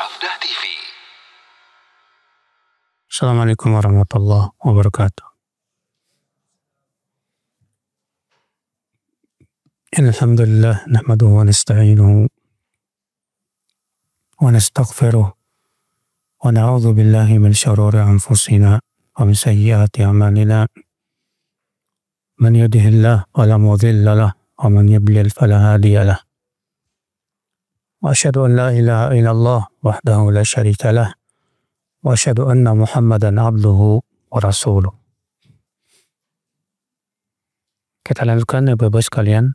Sabda TV. Assalamualaikum warahmatullahi wabarakatuh. Alhamdulillah nahmaduhu wa nasta'inuhu wa nastaghfiruh wa na'udzu billahi min syururi anfusina wa min sayyiati a'malina. Man yahdihillahu fala mudilla lahu wa man yudlil fala hadiya lahu. Wa asyhadu an la ilaha illallah wahdahu la syarika lah wa asyhadu anna Muhammadan abduhu wa rasuluh. Kita lanjutkan ya Bapak sekalian.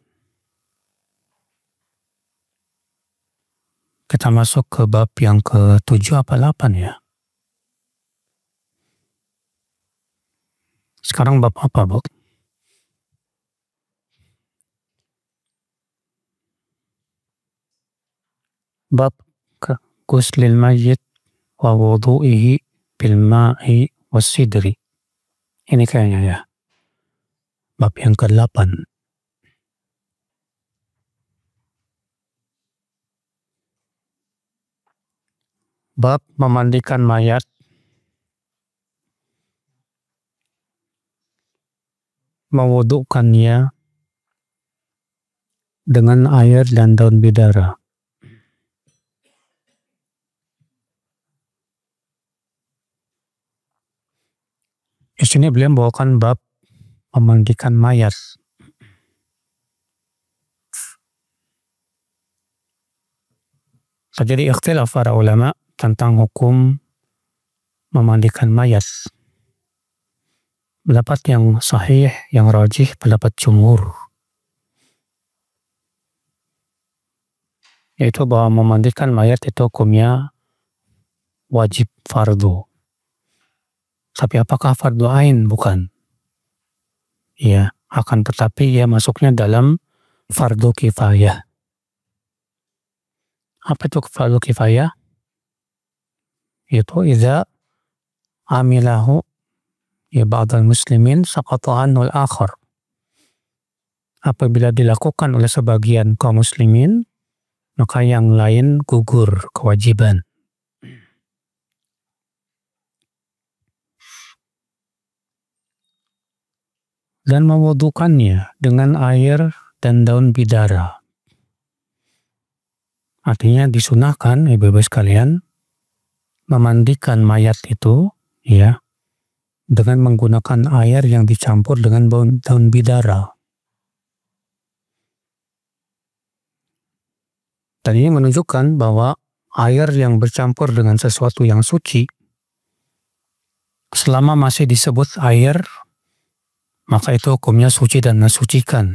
Kita masuk ke bab yang ke-7 apa 8 ya. Sekarang bab apa, Bu? Bab ghuslil mayyit wa wudu'ihi bil ma'i was-sidri. Ini kayaknya ya. Bab yang ke-8. Bab memandikan mayat mewudukannya dengan air dan daun bidara. Di sini beliau membawakan bab memandikan mayat. Terjadi ikhtilaf para ulama tentang hukum memandikan mayat. Pendapat yang sahih, yang rajih, pendapat jumhur, yaitu bahwa memandikan mayat itu hukumnya wajib fardu. Tapi apakah fardu ain? Bukan. Ya, akan tetapi ia masuknya dalam fardu kifayah. Apa itu fardu kifayah? Itu idza amilahu ya ba'dal muslimin saqata anhu al-akhar. Apabila dilakukan oleh sebagian kaum muslimin, maka yang lain gugur kewajiban. Dan mewudukannya dengan air dan daun bidara. Artinya disunahkan, ibu-ibu sekalian, memandikan mayat itu ya dengan menggunakan air yang dicampur dengan daun bidara. Dan ini menunjukkan bahwa air yang bercampur dengan sesuatu yang suci, selama masih disebut air, maka itu hukumnya suci dan mensucikan.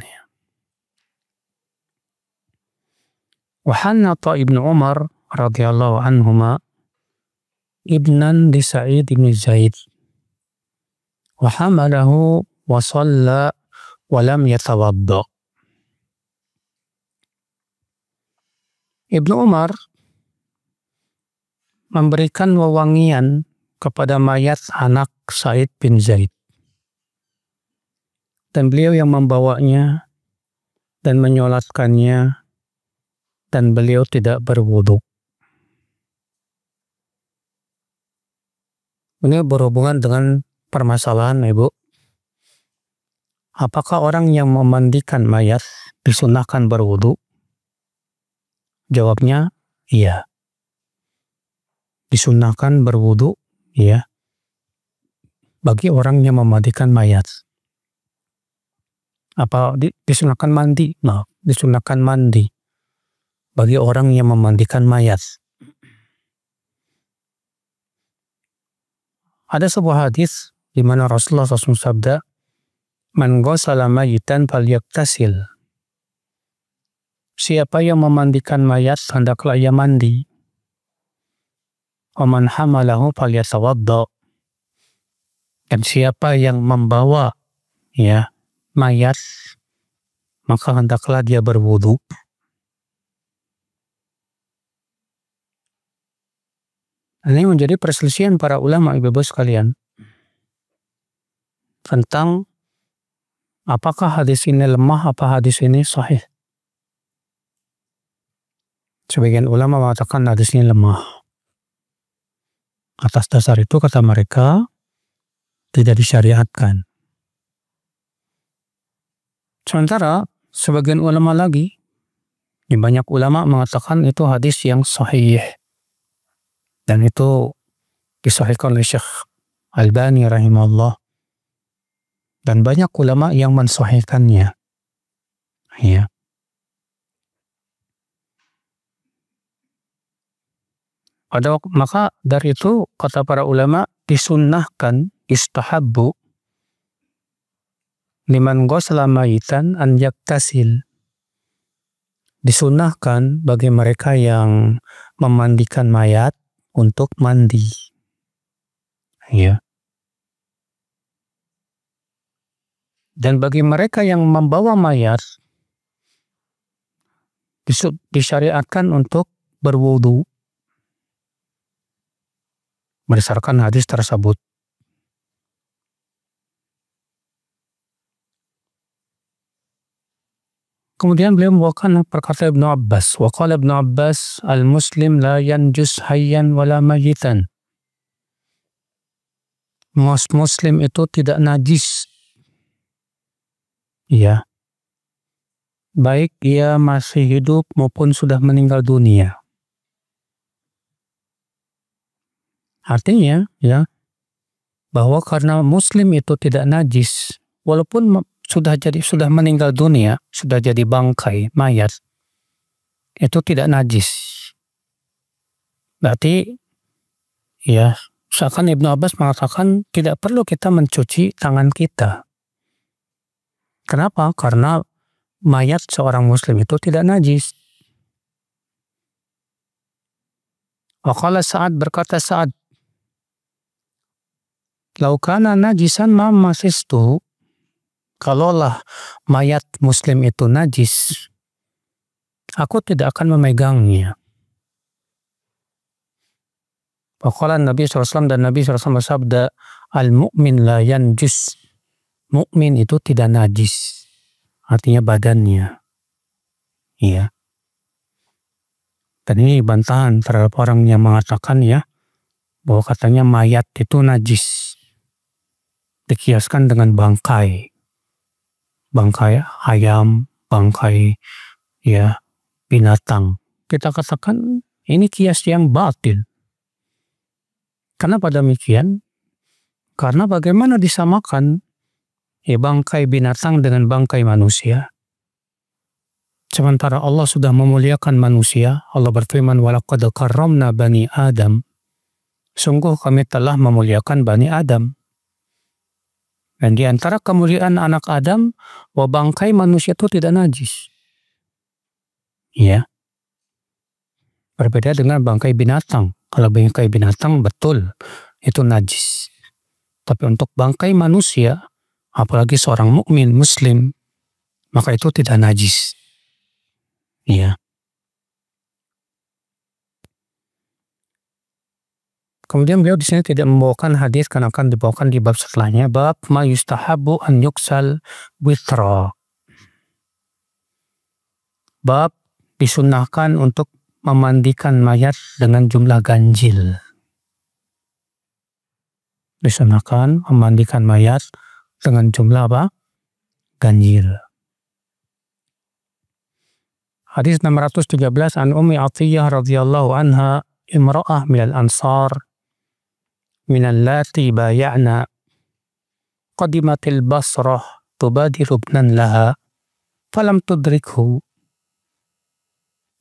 Wa hannata Ibnu Umar radhiyallahu anhuma ibnan li Sa'id bin Zaid wa hamalahu wa shalla wa lam yatawadda. Ibnu Umar memberikan wewangian kepada mayat anak Sa'id bin Zaid. Dan beliau yang membawanya dan menyolatkannya, dan beliau tidak berwudu. Ini berhubungan dengan permasalahan, Ibu. Apakah orang yang memandikan mayat disunahkan berwudu? Jawabnya, iya. Disunahkan berwudu, iya, bagi orang yang memandikan mayat. Apa disunahkan mandi? Nah, disunahkan mandi bagi orang yang memandikan mayat. Ada sebuah hadis di mana Rasulullah SAW sabda, "Man ghassala mayyitan falyaktasil." Siapa yang memandikan mayat hendaklah ia mandi. Wa man hamalahu falyatawadda. Dan siapa yang membawa ya mayat, maka hendaklah dia berwudu. Ini menjadi perselisihan para ulama, ibu-ibu sekalian, tentang apakah hadis ini lemah, apa hadis ini sahih. Sebagian ulama mengatakan hadis ini lemah. Atas dasar itu kata mereka tidak disyariatkan. Sementara sebagian ulama lagi, banyak ulama mengatakan itu hadis yang sahih dan itu disahihkan oleh Syekh Albani rahimahullah dan banyak ulama yang mensahihkannya. Ya. Maka dari itu kata para ulama disunnahkan istahabbu liman ghusla mayitan an yaktasil. Disunnahkan bagi mereka yang memandikan mayat untuk mandi. Ya. Dan bagi mereka yang membawa mayat disyariatkan untuk berwudu berdasarkan hadis tersebut. Kemudian beliau membawakan perkataan Ibnu Abbas. Wa qala Ibnu Abbas, al-muslim la yanjus hayyan wala mayitan. Muslim itu tidak najis. Ya. Baik ia masih hidup maupun sudah meninggal dunia. Artinya, ya, bahwa karena muslim itu tidak najis, walaupun sudah meninggal dunia, sudah jadi bangkai, mayat, itu tidak najis. Berarti, ya, seakan Ibnu Abbas mengatakan tidak perlu kita mencuci tangan kita. Kenapa? Karena mayat seorang muslim itu tidak najis. Waqala Sa'ad, berkata Sa'ad, "Lau kana najisan ma masistu." Kalaulah mayat muslim itu najis, aku tidak akan memegangnya. Waqala Nabi SAW, dan Nabi SAW bersabda, al-mu'min la yanjus. Mukmin itu tidak najis. Artinya badannya. Iya. Dan ini bantahan terhadap orang yang mengatakan ya, bahwa katanya mayat itu najis. Dikiaskan dengan bangkai. Bangkai ayam, bangkai ya binatang. Kita katakan ini kias yang batil. Kenapa demikian? Karena bagaimana disamakan bangkai binatang dengan bangkai manusia? Sementara Allah sudah memuliakan manusia. Allah berfirman, walaqad karramna bani Adam. Sungguh kami telah memuliakan bani Adam. Dan di antara kemuliaan anak Adam, bahwa bangkai manusia itu tidak najis. Ya. Berbeda dengan bangkai binatang. Kalau bangkai binatang betul itu najis. Tapi untuk bangkai manusia, apalagi seorang mukmin muslim, maka itu tidak najis. Ya. Kemudian beliau di sini tidak membawakan hadis karena akan dibawakan di bab setelahnya, bab ma yustahabu an yuksal witra. Bab disunnahkan untuk memandikan mayat dengan jumlah ganjil. Disunnahkan memandikan mayat dengan jumlah apa? Ganjil. Hadis 613 an Ummi Athiyyah radhiyallahu anha, imra'ah minal ansar من اللاتي بايعنا قدمت البصرة تبادر ابنا لها فلم تدركه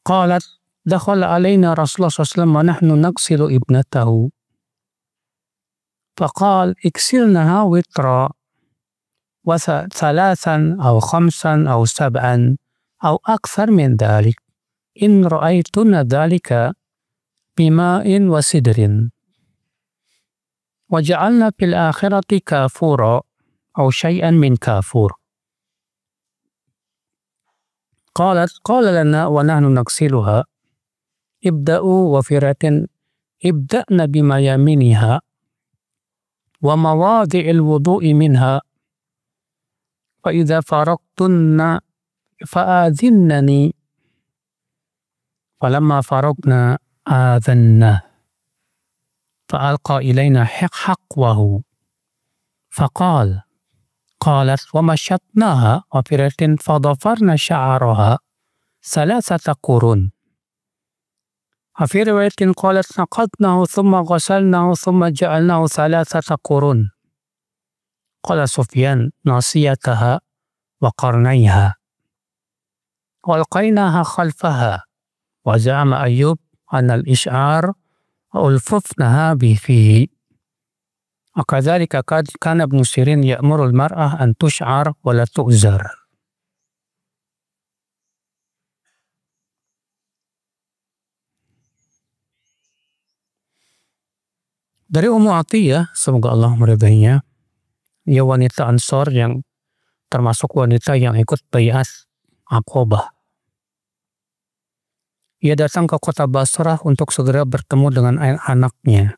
قالت دخل علينا رسول الله صلى الله عليه وسلم ونحن نغسل ابنته فقال اغسلنها وترا وثلاثا أو خمسا أو سبعا أو أكثر من ذلك إن رأيتن ذلك بماء وسدر وجعلنا في الآخرة كافورا أو شيئا من كافور. قال لنا ونحن نغسلها ابدأوا وفرة ابدأنا بميامنها ومواضع الوضوء منها فإذا فرغتن فآذنني فلما فرغنا آذنا فألقى إلينا حقوه قالت ومشطناها وفي رواية فضفرنا شعرها 3 قرون وفي رواية قالت نقضناه ثم غسلناه ثم جعلناه 3 قرون قال سفيان ناصيتها وقرنيها وألقيناها خلفها وزعم أيوب أن الإشعار ألففنها فيه وكذلك كان ابن سيرين يأمر المرأة أن تشعر ولا تؤزر. Dari Ummu Atiyah, semoga Allah meridainya, ia wanita Ansor yang termasuk wanita yang ikut bai'at Aqabah. Ia datang ke kota Basrah untuk segera bertemu dengan anaknya,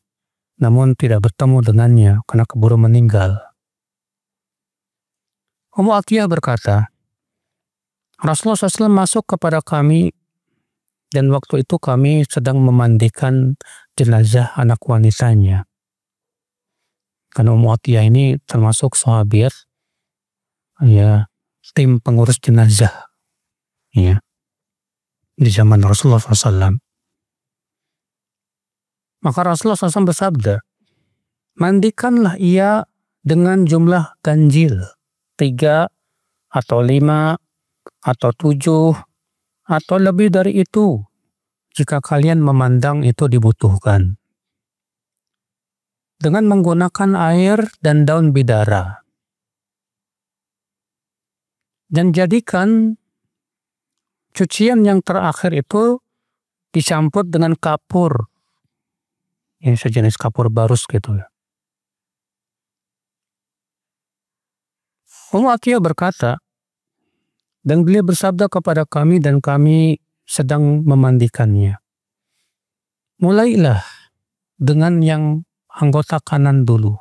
namun tidak bertemu dengannya karena keburu meninggal. Ummu Atiyah berkata, Rasulullah SAW masuk kepada kami dan waktu itu kami sedang memandikan jenazah anak wanitanya. Karena Ummu Atiyah ini termasuk sahabiat, ya, tim pengurus jenazah, ya, di zaman Rasulullah SAW. Maka Rasulullah SAW bersabda, mandikanlah ia dengan jumlah ganjil, 3 atau 5 atau 7 atau lebih dari itu jika kalian memandang itu dibutuhkan. Dengan menggunakan air dan daun bidara. Dan jadikan cucian yang terakhir itu dicampur dengan kapur. Ini sejenis kapur barus gitu ya. Ummu Atiyah berkata, dan beliau bersabda kepada kami dan kami sedang memandikannya. Mulailah dengan yang anggota kanan dulu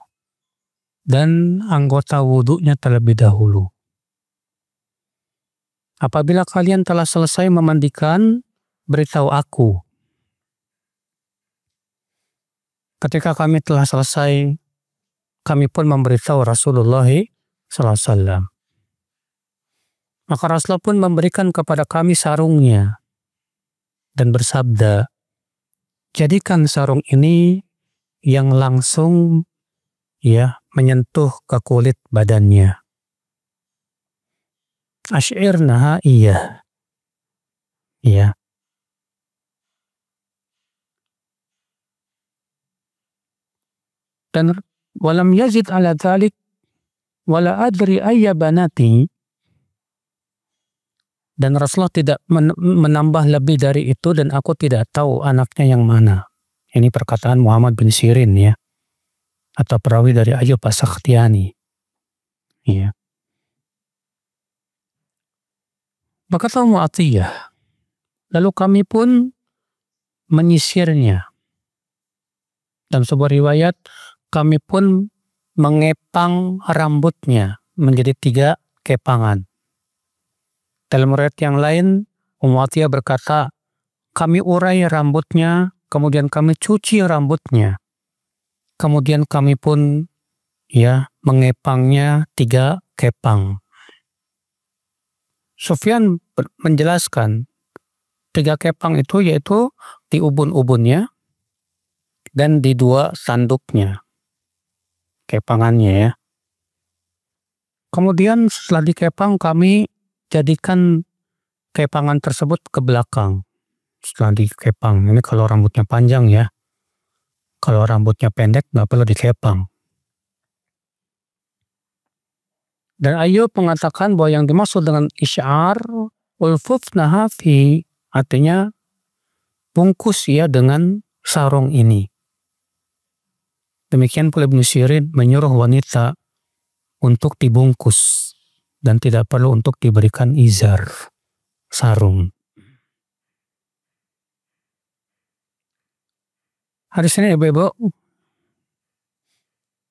dan anggota wudhunya terlebih dahulu. Apabila kalian telah selesai memandikan, beritahu aku. Ketika kami telah selesai, kami pun memberitahu Rasulullah SAW. Maka Rasulullah pun memberikan kepada kami sarungnya dan bersabda, jadikan sarung ini yang langsung, ya, menyentuh ke kulit badannya. Ash'irnaha iya. Ya. Dan walam yazid ala dzalik wala adri ayya banati. Dan Rasulullah tidak menambah lebih dari itu dan aku tidak tahu anaknya yang mana. Ini perkataan Muhammad bin Sirin, ya, atau perawi dari Ayyub As-Sakhtiyani. Ya. Berkata Ummu Atiyah, lalu kami pun menyisirnya. Dalam sebuah riwayat, kami pun mengepang rambutnya menjadi 3 kepangan. Dalam riwayat yang lain, Ummu Atiyah berkata, kami urai rambutnya, kemudian kami cuci rambutnya. Kemudian kami pun, ya, mengepangnya 3 kepang. Sufyan menjelaskan 3 kepang itu yaitu di ubun-ubunnya dan di 2 tanduknya, kepangannya, ya. Kemudian setelah dikepang kami jadikan kepangan tersebut ke belakang. Setelah dikepang, ini kalau rambutnya panjang, ya. Kalau rambutnya pendek nggak perlu dikepang. Dan Ayyub mengatakan bahwa yang dimaksud dengan isy'ar ulfufnaha fi, artinya bungkus ya dengan sarung ini. Demikian pula Ibnu Sirin menyuruh wanita untuk dibungkus dan tidak perlu untuk diberikan izar, sarung. Hadis ini ibu-ibu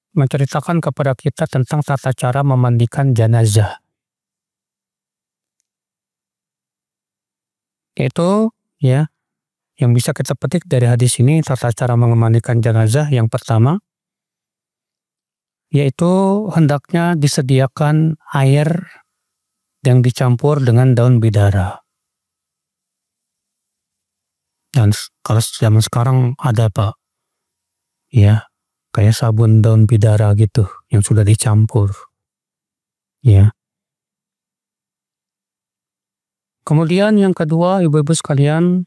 menceritakan kepada kita tentang tata cara memandikan jenazah. Yaitu, ya, yang bisa kita petik dari hadis ini tata cara memandikan jenazah yang pertama, yaitu hendaknya disediakan air yang dicampur dengan daun bidara. Dan kalau zaman sekarang ada Pak, ya kayak sabun daun bidara gitu yang sudah dicampur, ya. Kemudian yang kedua, ibu-ibu sekalian,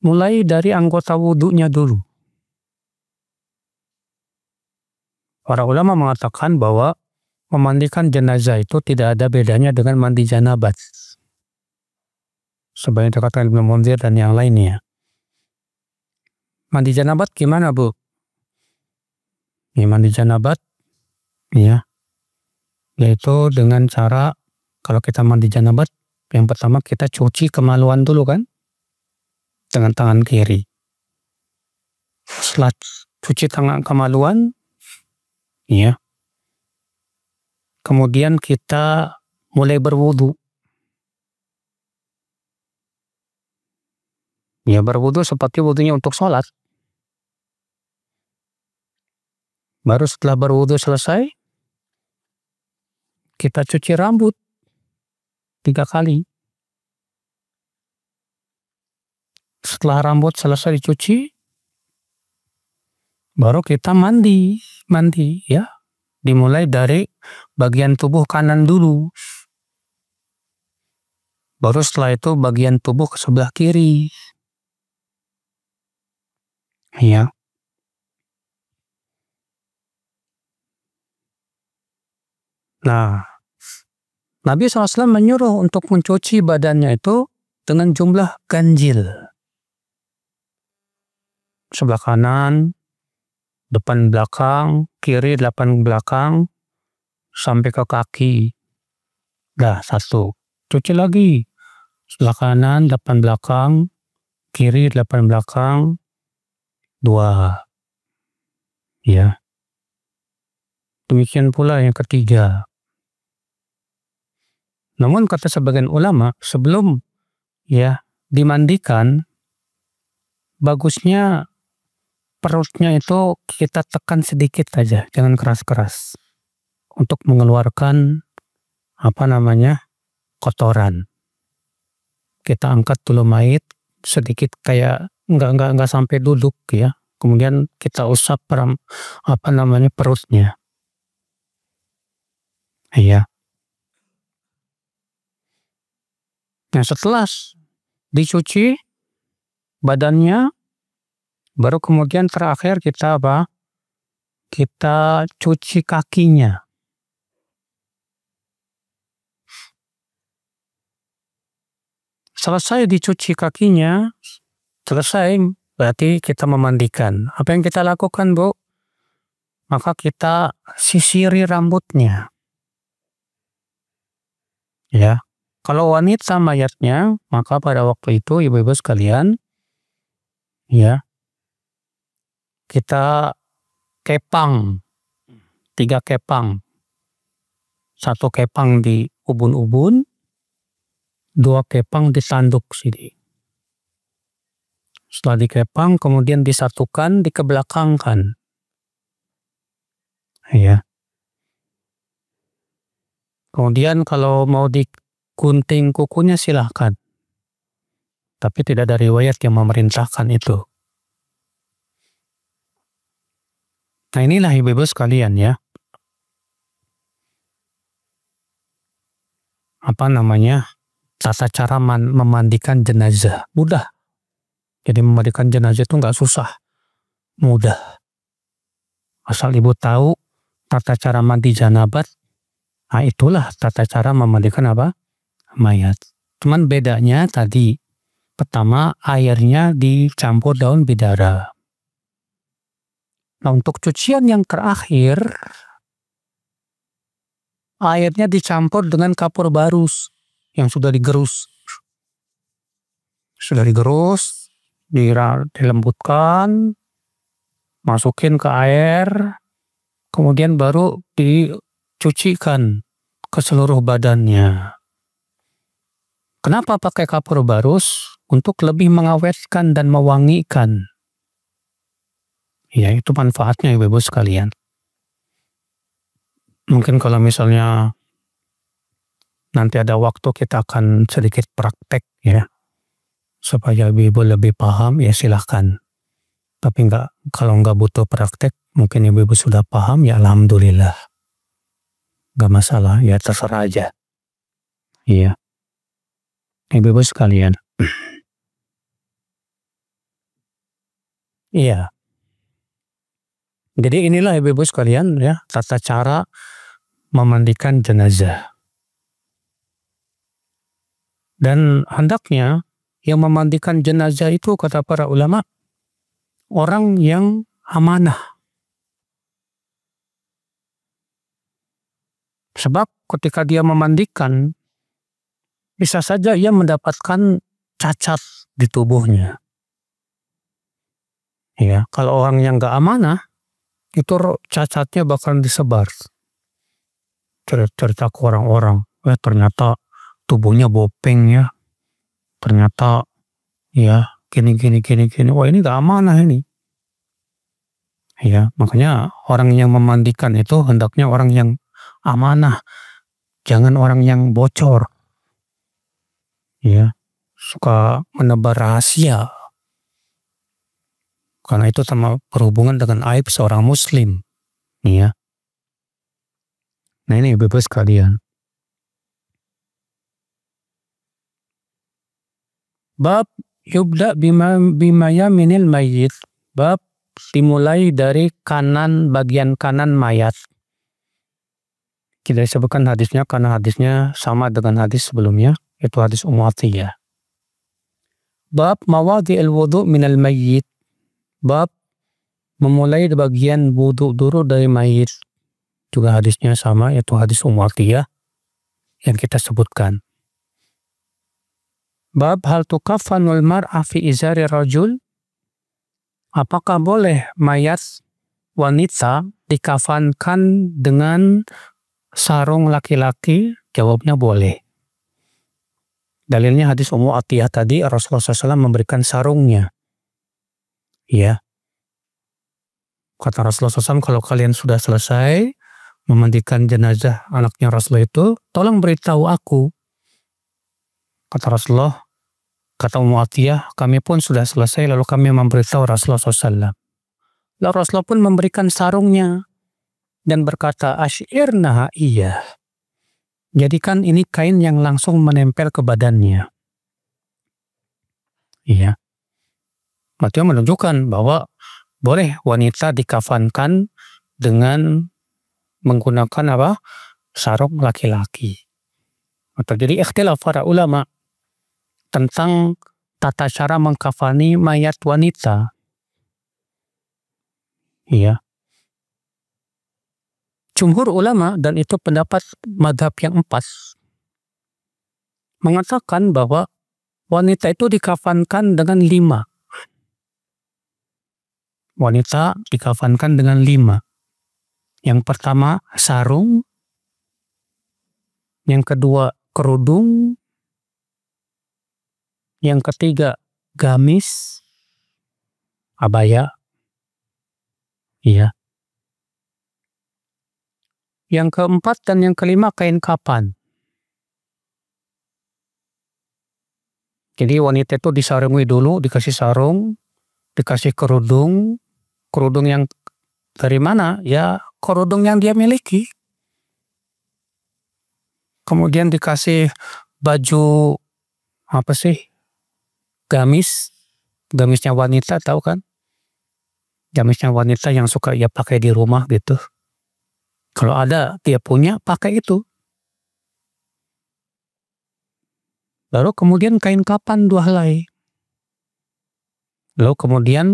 mulai dari anggota wudhunya dulu. Para ulama mengatakan bahwa memandikan jenazah itu tidak ada bedanya dengan mandi janabat. Sebagai dikatakan Ibnu Munzir dan yang lainnya. Mandi janabat gimana, Bu? Ya, mandi janabat, ya, yaitu dengan cara, kalau kita mandi janabat, yang pertama kita cuci kemaluan dulu kan, dengan tangan kiri. Setelah cuci tangan kemaluan, ya, kemudian kita mulai berwudu. Ya, berwudu seperti wudunya untuk sholat. Baru setelah berwudu selesai, kita cuci rambut 3 kali. Setelah rambut selesai dicuci, baru kita mandi ya. Dimulai dari bagian tubuh kanan dulu. Baru setelah itu bagian tubuh ke sebelah kiri. Ya. Nah, Nabi SAW menyuruh untuk mencuci badannya itu dengan jumlah ganjil. Sebelah kanan, depan belakang, kiri depan belakang, sampai ke kaki. Dah, 1. Cuci lagi. Sebelah kanan, depan belakang, kiri depan belakang, 2. Ya. Demikian pula yang ketiga. Namun kata sebagian ulama, sebelum ya dimandikan, bagusnya perutnya itu kita tekan sedikit aja, jangan keras-keras, untuk mengeluarkan kotoran. Kita angkat dulu mayit sedikit, kayak enggak sampai duduk ya. Kemudian kita usap perutnya. Iya. Nah, setelah dicuci badannya, baru kemudian terakhir kita Kita cuci kakinya. Selesai dicuci kakinya, selesai berarti kita memandikan. Apa yang kita lakukan, Bu? Maka kita sisiri rambutnya. Ya. Kalau wanita mayatnya, maka pada waktu itu ibu-ibu sekalian, ya, kita kepang, 3 kepang. 1 kepang di ubun-ubun, 2 kepang di tanduk sini. Setelah dikepang, kemudian disatukan, dikebelakangkan. Ya. Kemudian kalau mau digunting kukunya silahkan. Tapi tidak ada riwayat yang memerintahkan itu. Nah, inilah ibu-ibu sekalian ya. Tata cara memandikan jenazah. Mudah. Jadi memandikan jenazah itu nggak susah. Mudah. Asal ibu tahu tata cara mandi janabat, nah itulah tata cara memandikan mayat. Cuman bedanya tadi, pertama airnya dicampur daun bidara. Nah, untuk cucian yang terakhir, airnya dicampur dengan kapur barus yang sudah digerus. Sudah digerus, dilembutkan, masukin ke air, kemudian baru dicucikan ke seluruh badannya. Kenapa pakai kapur barus? untuk lebih mengawetkan dan mewangikan. Ya, itu manfaatnya Ibu sekalian. Mungkin kalau misalnya nanti ada waktu kita akan sedikit praktek ya, supaya Ibu lebih paham ya silahkan. Tapi kalau nggak butuh praktek, mungkin Ibu sudah paham ya alhamdulillah. Nggak masalah, ya terserah aja. Iya. Ibu sekalian. Iya. Jadi inilah Ibu sekalian ya, tata cara memandikan jenazah. Dan hendaknya yang memandikan jenazah itu kata para ulama, orang yang amanah. Sebab ketika dia memandikan, bisa saja ia mendapatkan cacat di tubuhnya. Ya, kalau orang yang nggak amanah, itu cacatnya bakal disebar. Cerita ke orang-orang, ternyata tubuhnya bopeng ya, ternyata ya gini. Wah ini nggak amanah ini. Ya, makanya orang yang memandikan itu hendaknya orang yang amanah, jangan orang yang bocor. Ya, suka menebar rahasia. Karena itu sama berhubungan dengan aib seorang muslim. Ya. Nah ini Ibu sekalian. Bab yubda bima yaminil mayyit. Bab dimulai dari bagian kanan mayat. Kita sebutkan hadisnya karena hadisnya sama dengan hadis sebelumnya, itu hadis Ummu Athiyyah. Bab mawadhi'il wudu' minal mayyit. Bab memulai bagian wudu dulu dari mayit. Juga hadisnya sama, yaitu hadis Ummu Athiyyah yang kita sebutkan. Bab hal tukaffanul mar'a fi izari rajul. Apakah boleh mayat wanita dikafankan dengan sarung laki-laki? Jawabnya boleh. Dalilnya hadis Ummu Athiyyah tadi, Rasulullah SAW memberikan sarungnya. Ya. Kata Rasulullah SAW, kalau kalian sudah selesai memandikan jenazah anaknya Rasulullah itu, tolong beritahu aku. Kata Rasulullah, kata Ummu Athiyyah, kami pun sudah selesai lalu kami memberitahu Rasulullah SAW. Lalu Rasulullah pun memberikan sarungnya dan berkata, asyirnaha iya. Jadikan ini kain yang langsung menempel ke badannya. Iya. Berarti menunjukkan bahwa boleh wanita dikafankan dengan menggunakan apa? Sarung laki-laki. Jadi ikhtilaf para ulama tentang tata cara mengkafani mayat wanita. Iya. Jumhur ulama, dan itu pendapat madhab yang 4, mengatakan bahwa wanita itu dikafankan dengan 5. Wanita dikafankan dengan 5. Yang pertama sarung, yang kedua kerudung, yang ketiga gamis, abaya, iya. Yang keempat dan yang kelima kain kapan. Jadi wanita itu disarungi dulu, dikasih sarung, dikasih kerudung yang dari mana? Ya kerudung yang dia miliki. Kemudian dikasih baju apa sih? Gamisnya wanita, tahu kan? Gamisnya wanita yang suka ia pakai di rumah gitu. Kalau ada dia punya, pakai itu. Lalu kemudian kain kapan 2 helai. Lalu kemudian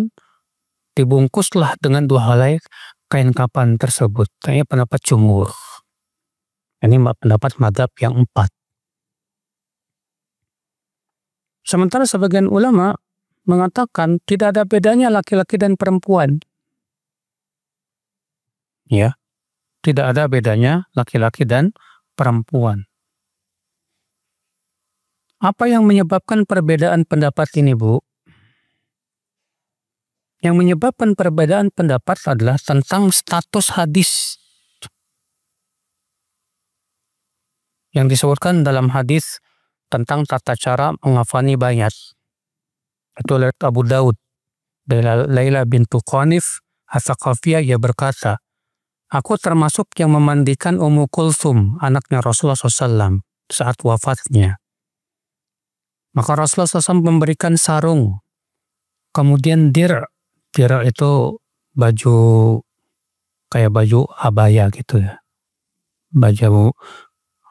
dibungkuslah dengan 2 helai kain kapan tersebut. Kayaknya pendapat jumhur. Ini pendapat mazhab yang 4. Sementara sebagian ulama mengatakan tidak ada bedanya laki-laki dan perempuan. Ya, tidak ada bedanya laki-laki dan perempuan. Apa yang menyebabkan perbedaan pendapat ini, Bu? Yang menyebabkan perbedaan pendapat adalah tentang status hadis yang disebutkan dalam hadis tentang tata cara mengafani mayat. Itu oleh Abu Daud. Dari Laila bintu Qanif As-Saqafiyah, ia berkata, aku termasuk yang memandikan Ummu Kulthum, anaknya Rasulullah SAW, saat wafatnya. Maka Rasulullah SAW memberikan sarung, kemudian dir itu baju, kayak baju abaya gitu ya. Baju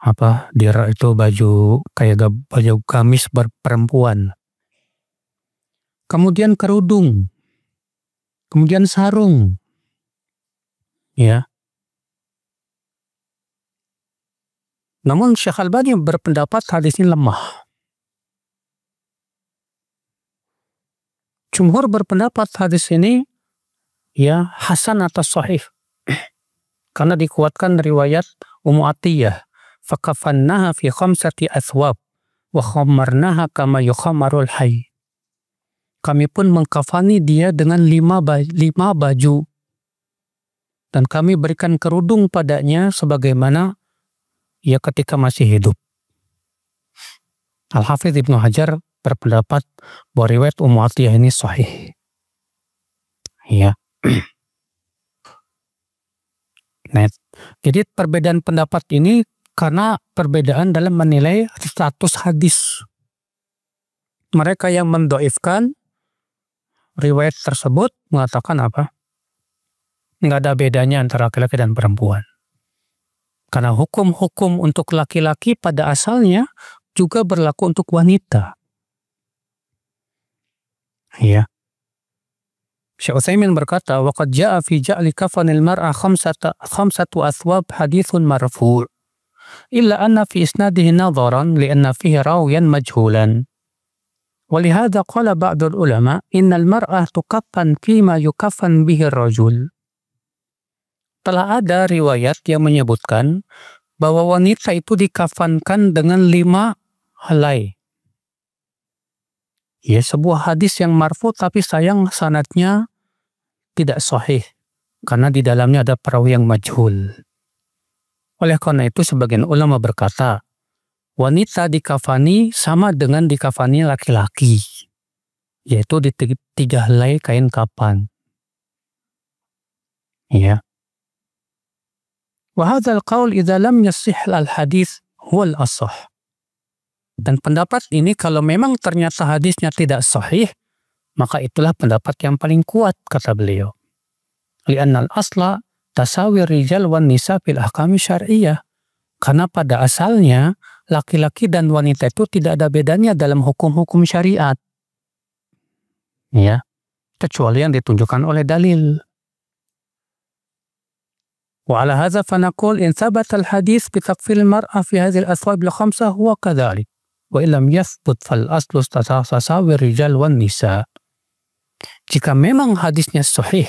apa? Dir itu baju kayak baju gamis perempuan. Kemudian kerudung, kemudian sarung. Ya. Namun Syekh Albani berpendapat hadis ini lemah. Jumhur berpendapat hadis ini ya hasan atau sahih. Karena dikuatkan riwayat Ummu Atiyah, fakafannaha fi khamsati athwab wa khammarnaha kama yukhammarul hayy. Kami pun mengkafani dia dengan lima baju dan kami berikan kerudung padanya sebagaimana ia ketika masih hidup. Al-Hafidz Ibnu Hajar berpendapat bahwa riwayat Ummu Atiyah ini sahih. Ya. Nah, jadi perbedaan pendapat ini karena perbedaan dalam menilai status hadis. Mereka yang mendoifkan riwayat tersebut mengatakan apa? Nggak ada bedanya antara laki-laki dan perempuan. Karena hukum-hukum untuk laki-laki pada asalnya juga berlaku untuk wanita. Ya. Syekh Utsaimin berkata, waqad jaa fi ja'li kafanil mar'a khamsatu athwab hadithun marfu' illa anna fi isnadihi nadharan li'anna fihi rawiyan majhulan. ولهذا قال بعض العلماء إن المرأة تكفن فيما يكفن به الرجل. Telah ada riwayat yang menyebutkan bahwa wanita itu dikafankan dengan 5 helai. Ya, sebuah hadis yang marfu tapi sayang sanadnya tidak sahih karena di dalamnya ada perawi yang majhul. Oleh karena itu sebagian ulama berkata, wanita dikafani sama dengan dikafani laki-laki, yaitu di 3 helai kain kapan. Ya. Wa hadzal qaul idza lam yasih al-hadits huwa al-ashah. Dan pendapat ini kalau memang ternyata hadisnya tidak sahih, maka itulah pendapat yang paling kuat, kata beliau. Li'anna al-asla tasawi rijal wan nisa fil ahkami syar'iyyah. Karena pada asalnya laki-laki dan wanita itu tidak ada bedanya dalam hukum-hukum syariat. Ya, kecuali yang ditunjukkan oleh dalil. Wa ala hadza fa naqul in thabata al-hadits bi takfir al-mar'a fi hadhihi al-athwab al-khamsah huwa kadhalik. Wa illam yathbut fal aslu tasawi rijal wan nisa. Jika memang hadisnya sahih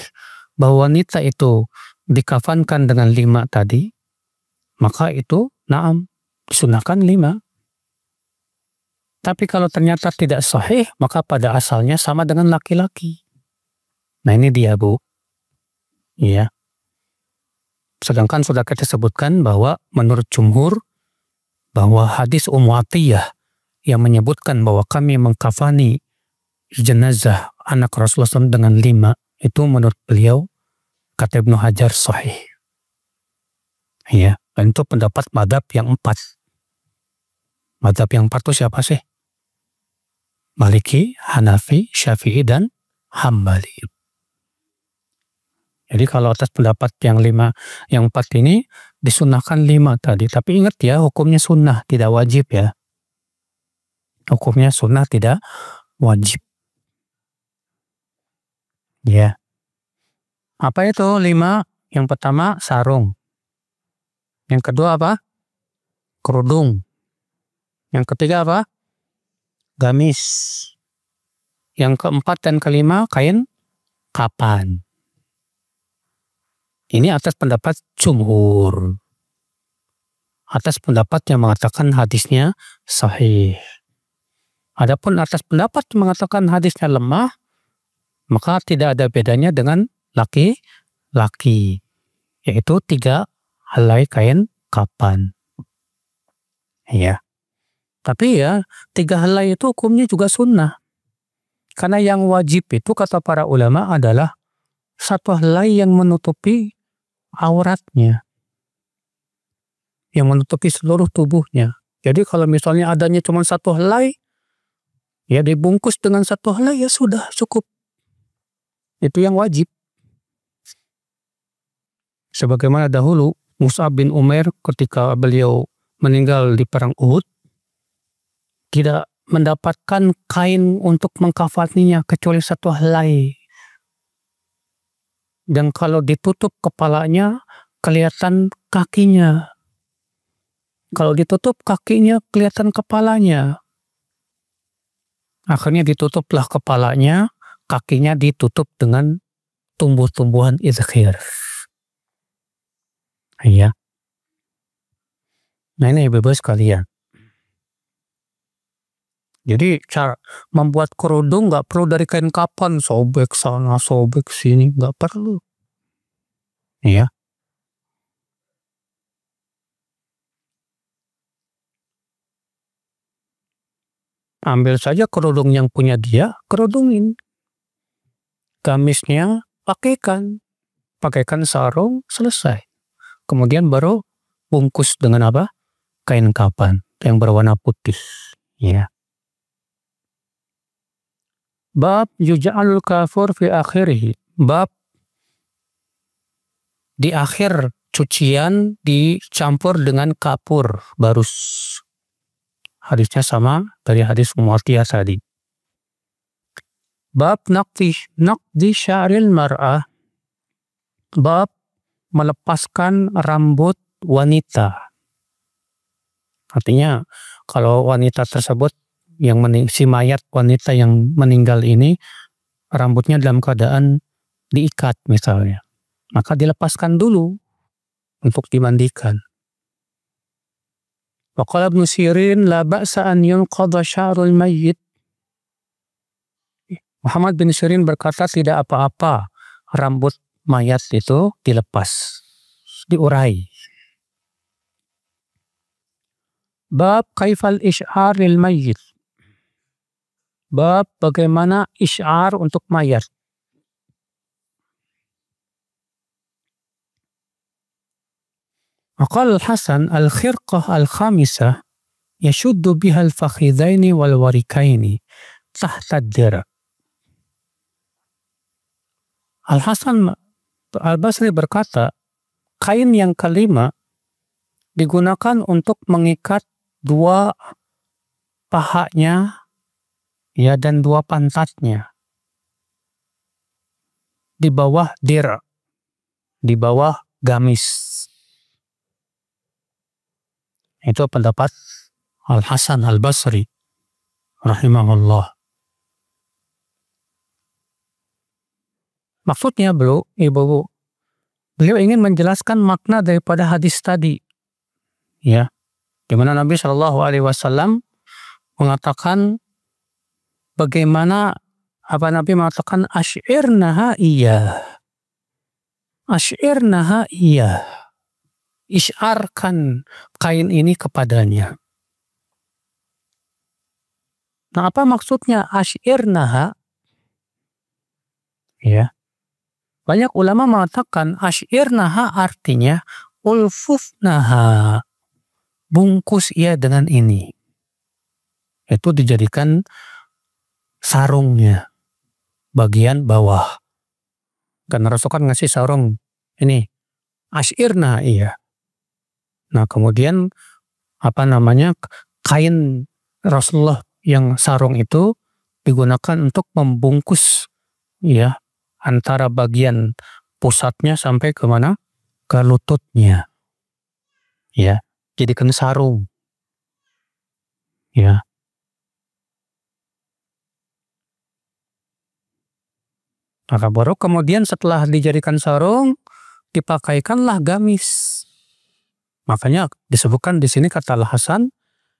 bahwa wanita itu dikafankan dengan 5 tadi, maka itu na'am disunahkan 5. Tapi kalau ternyata tidak sahih, maka pada asalnya sama dengan laki-laki. Nah ini dia, Bu. Iya. Sedangkan sudah kita sebutkan bahwa menurut jumhur bahwa hadis Ummu Atiyah yang menyebutkan bahwa kami mengkafani jenazah anak Rasulullah SAW dengan 5, itu menurut beliau, kata Ibnu Hajar, sahih. Ya, dan itu pendapat madhab yang 4. Madhab yang 4 itu siapa sih? Maliki, Hanafi, Syafi'i, dan Hambali. Jadi kalau atas pendapat yang 5, yang 4 ini disunahkan 5 tadi. Tapi ingat ya, hukumnya sunnah, tidak wajib ya. Hukumnya sunnah, tidak wajib. Ya. Apa itu 5? Yang pertama sarung. Yang kedua apa? Kerudung. Yang ketiga apa? Gamis. Yang keempat dan kelima kain kapan. Ini atas pendapat jumhur. Atas pendapat yang mengatakan hadisnya sahih. Adapun atas pendapat mengatakan hadisnya lemah, maka tidak ada bedanya dengan laki-laki, yaitu 3 helai kain kapan. Ya. Tapi ya 3 helai itu hukumnya juga sunnah. Karena yang wajib itu kata para ulama adalah 1 helai yang menutupi auratnya, yang menutupi seluruh tubuhnya. Jadi kalau misalnya adanya cuma 1 helai, ya dibungkus dengan 1 helai ya sudah cukup. Itu yang wajib. Sebagaimana dahulu Mus'ab bin Umair ketika beliau meninggal di perang Uhud, tidak mendapatkan kain untuk mengkafaninya kecuali 1 helai. Dan kalau ditutup kepalanya, kelihatan kakinya. Kalau ditutup kakinya, kelihatan kepalanya. Akhirnya ditutuplah kepalanya, kakinya ditutup dengan tumbuh-tumbuhan izkhir. Ya. Nah ini Bapak sekalian. Jadi cara membuat kerudung nggak perlu dari kain kapan, sobek sana, sobek sini, nggak perlu. Ya. Ambil saja kerudung yang punya dia, kerudungin. Gamisnya pakaikan sarung, selesai. Kemudian baru bungkus dengan apa? Kain kapan yang berwarna putih. Ya. Bab yuj'alul kafur fi akhirih. Bab di akhir cucian dicampur dengan kapur, barus. Hadisnya sama dari hadis Mu'atiyah tadi. Bab naqdi sya'ril mar'ah. Bab melepaskan rambut wanita. Artinya kalau wanita tersebut yang si mayat wanita yang meninggal ini rambutnya dalam keadaan diikat misalnya, maka dilepaskan dulu untuk dimandikan. Wa qala Ibnu Sirin la ba'sa an yunqadha sya'rul mayyit. Muhammad bin Sirin berkata tidak apa-apa rambut mayat itu dilepas, diurai. Bab kaifal isy'ar lil mayyit. Bab bagaimana isy'ar untuk mayat. Maqal Hasan al-khirqah al-khamisah yashuddu biha al-fakhidhaini wal warikaini tahta ad-dir'. Al-Hasan al-Basri berkata, kain yang kelima digunakan untuk mengikat 2 pahanya ya dan 2 pantatnya di bawah dir', di bawah gamis. Itu pendapat Al-Hasan al-Basri rahimahullah. Maksudnya beliau ingin menjelaskan makna daripada hadis tadi. Ya, di mana Nabi Shallallahu Alaihi Wasallam mengatakan bagaimana Nabi mengatakan asy'irnaha iya, isy'arkan kain ini kepadanya. Nah, apa maksudnya asy'irnaha? Ya, banyak ulama mengatakan asy'irnaha artinya ulfufnaha, bungkus ia dengan ini. Itu dijadikan sarungnya bagian bawah. Karena Rasul kan ngasih sarung ini asy'irna iya. Nah, kemudian kain Rasulullah yang sarung itu digunakan untuk membungkus ya antara bagian pusatnya sampai ke mana? Ke lututnya. Ya, jadikan sarung. Ya. Maka baru kemudian setelah dijadikan sarung, dipakaikanlah gamis. Makanya disebutkan di sini kata Al-Hasan,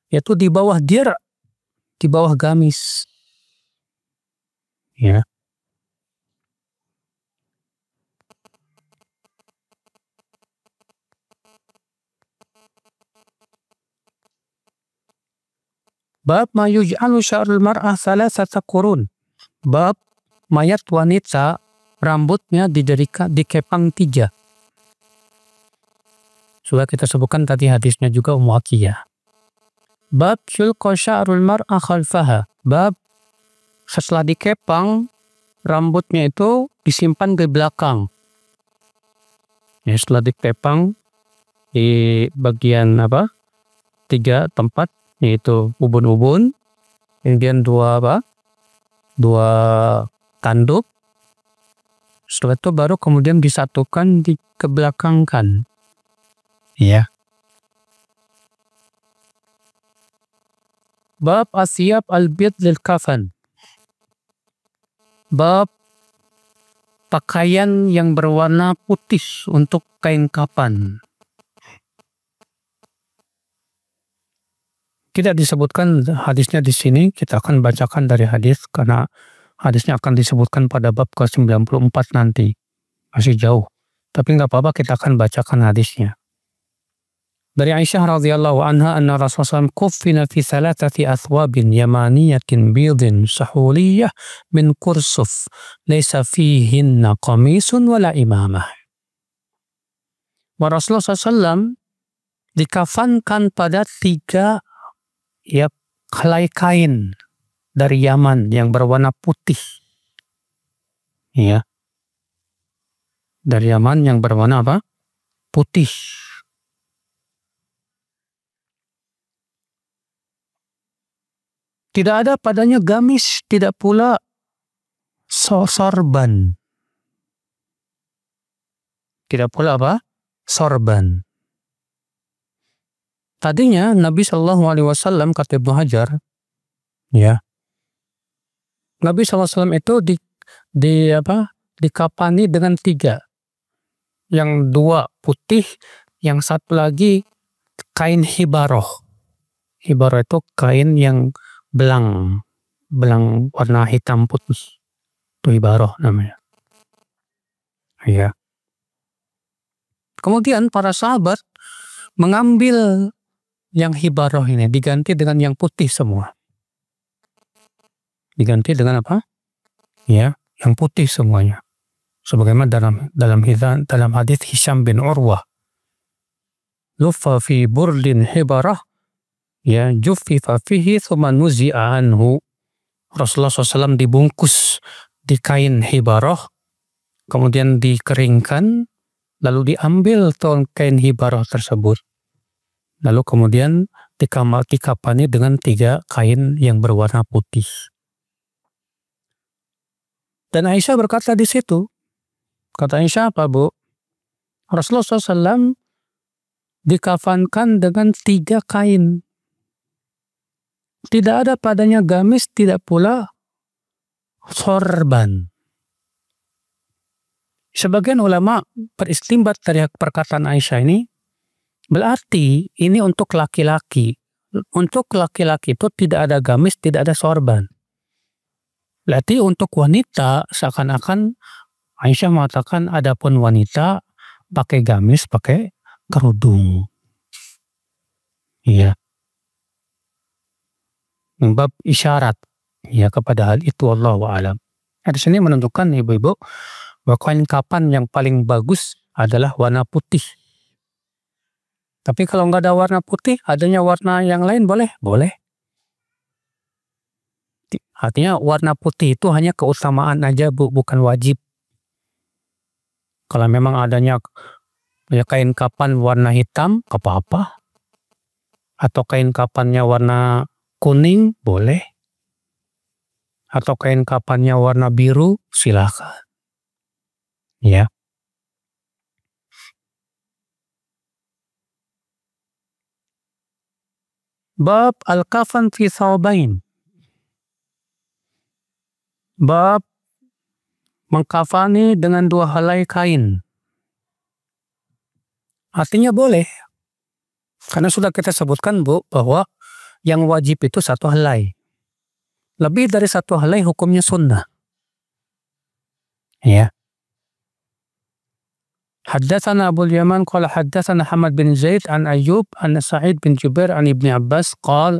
yaitu di bawah dir'. di bawah gamis. Ya. Bab ma yuj'alu sya'rul mar'ah salasata qurun. Bab mayat wanita rambutnya dikepang 3. Sudah kita sebutkan tadi hadisnya juga Ummu Atiyah. Bab yulqa sya'rul mar'ah khalfaha. Bab setelah dikepang rambutnya itu disimpan di belakang. Ya, setelah dikepang di bagian 3 tempat, yaitu ubun-ubun, kemudian 2 tanduk. Setelah itu baru kemudian disatukan dikebelakangkan. Ya. Bab asyab al-bid lil kafan. Bab pakaian yang berwarna putih untuk kain kafan. Tidak disebutkan hadisnya di sini, kita akan bacakan dari hadis karena hadisnya akan disebutkan pada bab ke-94 nanti. Masih jauh. Tapi nggak apa-apa, kita akan bacakan hadisnya. Dari Aisyah radhiyallahu anha anna Rasulullah SAW kuffina fi thalathati athwabin yamaniyatin bidin sahuliyah min kursuf laysa fihinna qamisun wala imamah. Rasulullah SAW dikafankan pada 3 helai kain dari Yaman yang berwarna putih. Ya. Dari Yaman yang berwarna putih. Tidak ada padanya gamis, tidak pula sorban. Tidak pula sorban. Tadinya Nabi Shallallahu Alaihi Wasallam, kata Ibnu Hajar, ya, Nabi SAW itu dikapani dengan 3, yang 2 putih, yang 1 lagi kain hibaroh. Hibaroh itu kain yang belang warna hitam putih, itu hibaroh namanya. Ya. Kemudian para sahabat mengambil yang hibaroh ini diganti dengan yang putih semua. Diganti dengan Ya, yang putih semuanya. Sebagaimana dalam hadis Hisham bin Urwah, "Luffa fi burdin hibarah, ya juffifa fihi thumma nuzi'a anhu." Rasulullah SAW dibungkus di kain hibaroh, kemudian dikeringkan, lalu diambil kain hibaroh tersebut. Lalu kemudian dikapani dengan 3 kain yang berwarna putih. Dan Aisyah berkata di situ, kata Aisyah apa, Bu? Rasulullah SAW dikafankan dengan 3 kain. Tidak ada padanya gamis, tidak pula sorban. Sebagian ulama beristimbat dari perkataan Aisyah ini, berarti ini untuk laki-laki. Untuk laki-laki itu tidak ada gamis, tidak ada sorban. Berarti untuk wanita seakan-akan Aisyah mengatakan adapun wanita pakai gamis, pakai kerudung. Iya. Bab isyarat ya kepada hal itu, wallahu a'lam. Di sini menunjukkan ibu-ibu bahwa kain kapan yang paling bagus adalah warna putih. Tapi kalau nggak ada warna putih, adanya warna yang lain boleh? Boleh. Artinya warna putih itu hanya keutamaan aja, Bu, bukan wajib. Kalau memang adanya kain kapan warna hitam, gak apa-apa. Atau kain kapannya warna kuning, boleh. Atau kain kapannya warna biru, silakan. Ya. Bab al-kafan fi thawbain. Bab mengkafani dengan 2 helai kain. Artinya boleh. Karena sudah kita sebutkan, Bu, bahwa yang wajib itu 1 helai. Lebih dari satu helai hukumnya sunnah. Ya. Haddatsana Abu Yaman qala haddatsana Hamad bin Zaid an Ayyub an Sa'id bin Jubair an Ibnu Abbas qala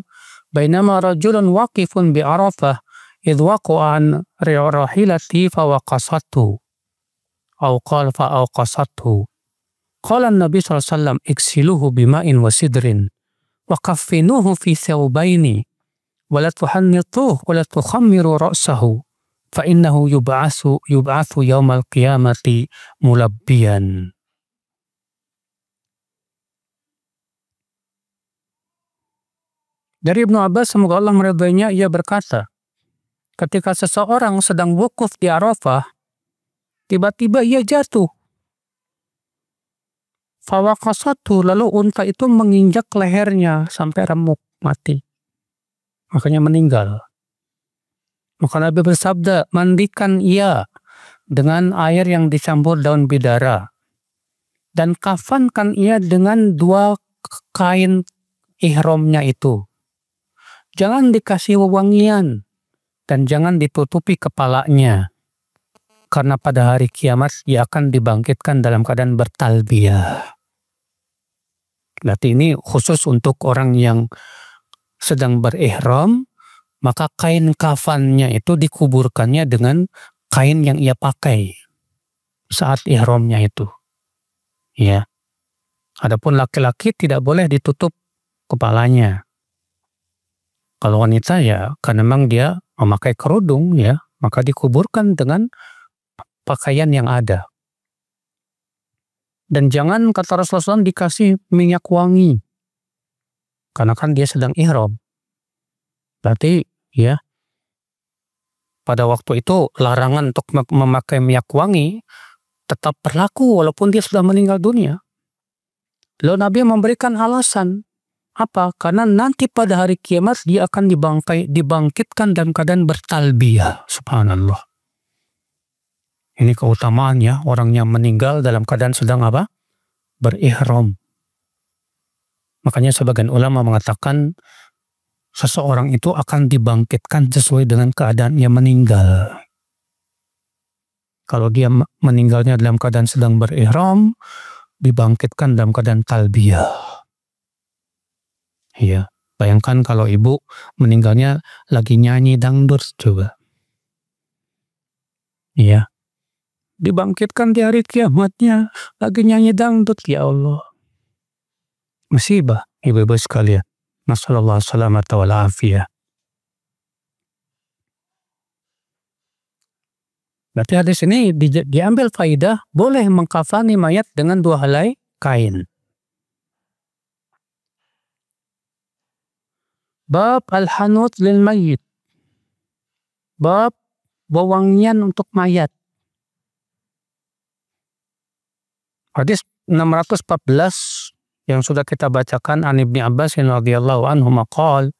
bainama rajulun waqifun bi Arafah idh waqa'a an rahilati fa waqasathu aw qala fa awqasathu qala an-nabi sallallahu alaihi wasallam iksiluhu bima'in wa sidrin wa kaffinuhu fi thawbaini wa la tuhannituhu wa la tukhammiru ra'sahu fa innahu yub'atsu yaumal qiyamati mulabbiyan. Dari Ibnu Abbas semoga Allah meridainya, ia berkata, ketika seseorang sedang wukuf di Arafah, tiba-tiba ia jatuh. Fawaqasathu, lalu unta itu menginjak lehernya sampai remuk, mati. Makanya meninggal. Maka Nabi bersabda, mandikan ia dengan air yang dicampur daun bidara. Dan kafankan ia dengan 2 kain ihramnya itu. Jangan dikasih wewangian. Dan jangan ditutupi kepalanya. Karena pada hari kiamat ia akan dibangkitkan dalam keadaan bertalbiyah. Berarti ini khusus untuk orang yang sedang berihram. Maka kain kafannya itu dikuburkannya dengan kain yang ia pakai saat ihramnya itu. Ya. Adapun laki-laki tidak boleh ditutup kepalanya. Kalau wanita ya, karena memang dia memakai kerudung ya, maka dikuburkan dengan pakaian yang ada. Dan jangan, kata Rasulullah SAW, dikasih minyak wangi. Karena kan dia sedang ihram. Berarti ya pada waktu itu larangan untuk memakai minyak wangi tetap berlaku walaupun dia sudah meninggal dunia. Lalu Nabi memberikan alasan. Apa? Karena nanti pada hari kiamat dia akan dibangkitkan dalam keadaan bertalbiyah. Subhanallah. Ini keutamaannya, orang yang meninggal dalam keadaan sedang apa? Berihram. Makanya sebagian ulama mengatakan seseorang itu akan dibangkitkan sesuai dengan keadaan yang meninggal. Kalau dia meninggalnya dalam keadaan sedang berihram, dibangkitkan dalam keadaan talbiyah. Iya, bayangkan kalau ibu meninggalnya lagi nyanyi dangdut coba. Iya, dibangkitkan di hari kiamatnya lagi nyanyi dangdut, ya Allah. Musibah, ibu-ibu sekalian. Nasallallahu salamata wal afiyah. Berarti hadis ini diambil faidah boleh mengkafani mayat dengan 2 helai kain. Bab al-hanut lil mayyit. Bab wewangian untuk mayat. Hadis 614 yang sudah kita bacakan an Ibnu Abbas radhiyallahu anhu maqal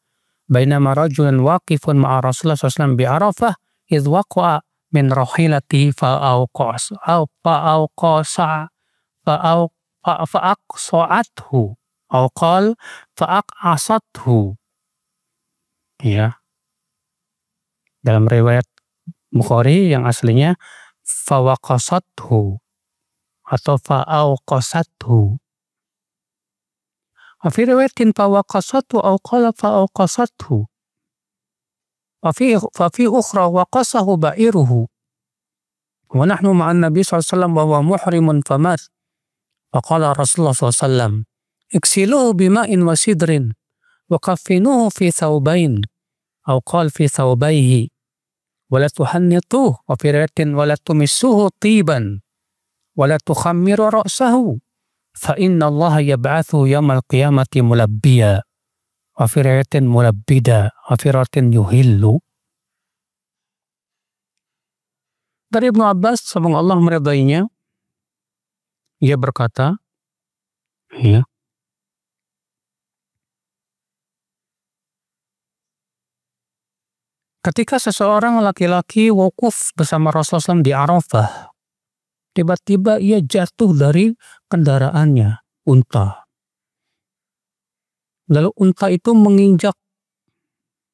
bainama rajulan waqifun ma'a Rasulullah sallallahu alaihi wasallam bi Arafah idh waqa'a min rahilati fa'aqsa'athu aw qala fa'aqasathu. Ya. Dalam riwayat Bukhari yang aslinya fawaqasathu atau fa'awqasathu. Wa fi riwayatin fawaqasathu aw qala fa'awqasathu. Wa fi ukhra waqasahu ba'iruhu. Wa nahnu ma'an Nabi sallallahu alaihi wasallam wa huwa muhrimun famat. Fa qala Rasulullah sallallahu alaihi wasallam, iksiluhu bima'in wa sidrin wa kaffinuhu fi thawbain aw qala fi thawbayhi wa la tuhannituhu wa fi riwayatin wa la tumissuhu tiban wa la tukhammiru ra'sahu fa inna Allah yab'athu yawmal qiyamati mulabbiya wa fi riwayatin mulabbida wa fi riwayatin yuhillu. Dari Ibnu Abbas semoga Allah meridainya, ia berkata, ya, ketika seseorang laki-laki wukuf bersama Rasulullah SAW di Arafah, tiba-tiba ia jatuh dari kendaraannya, unta. Lalu unta itu menginjak,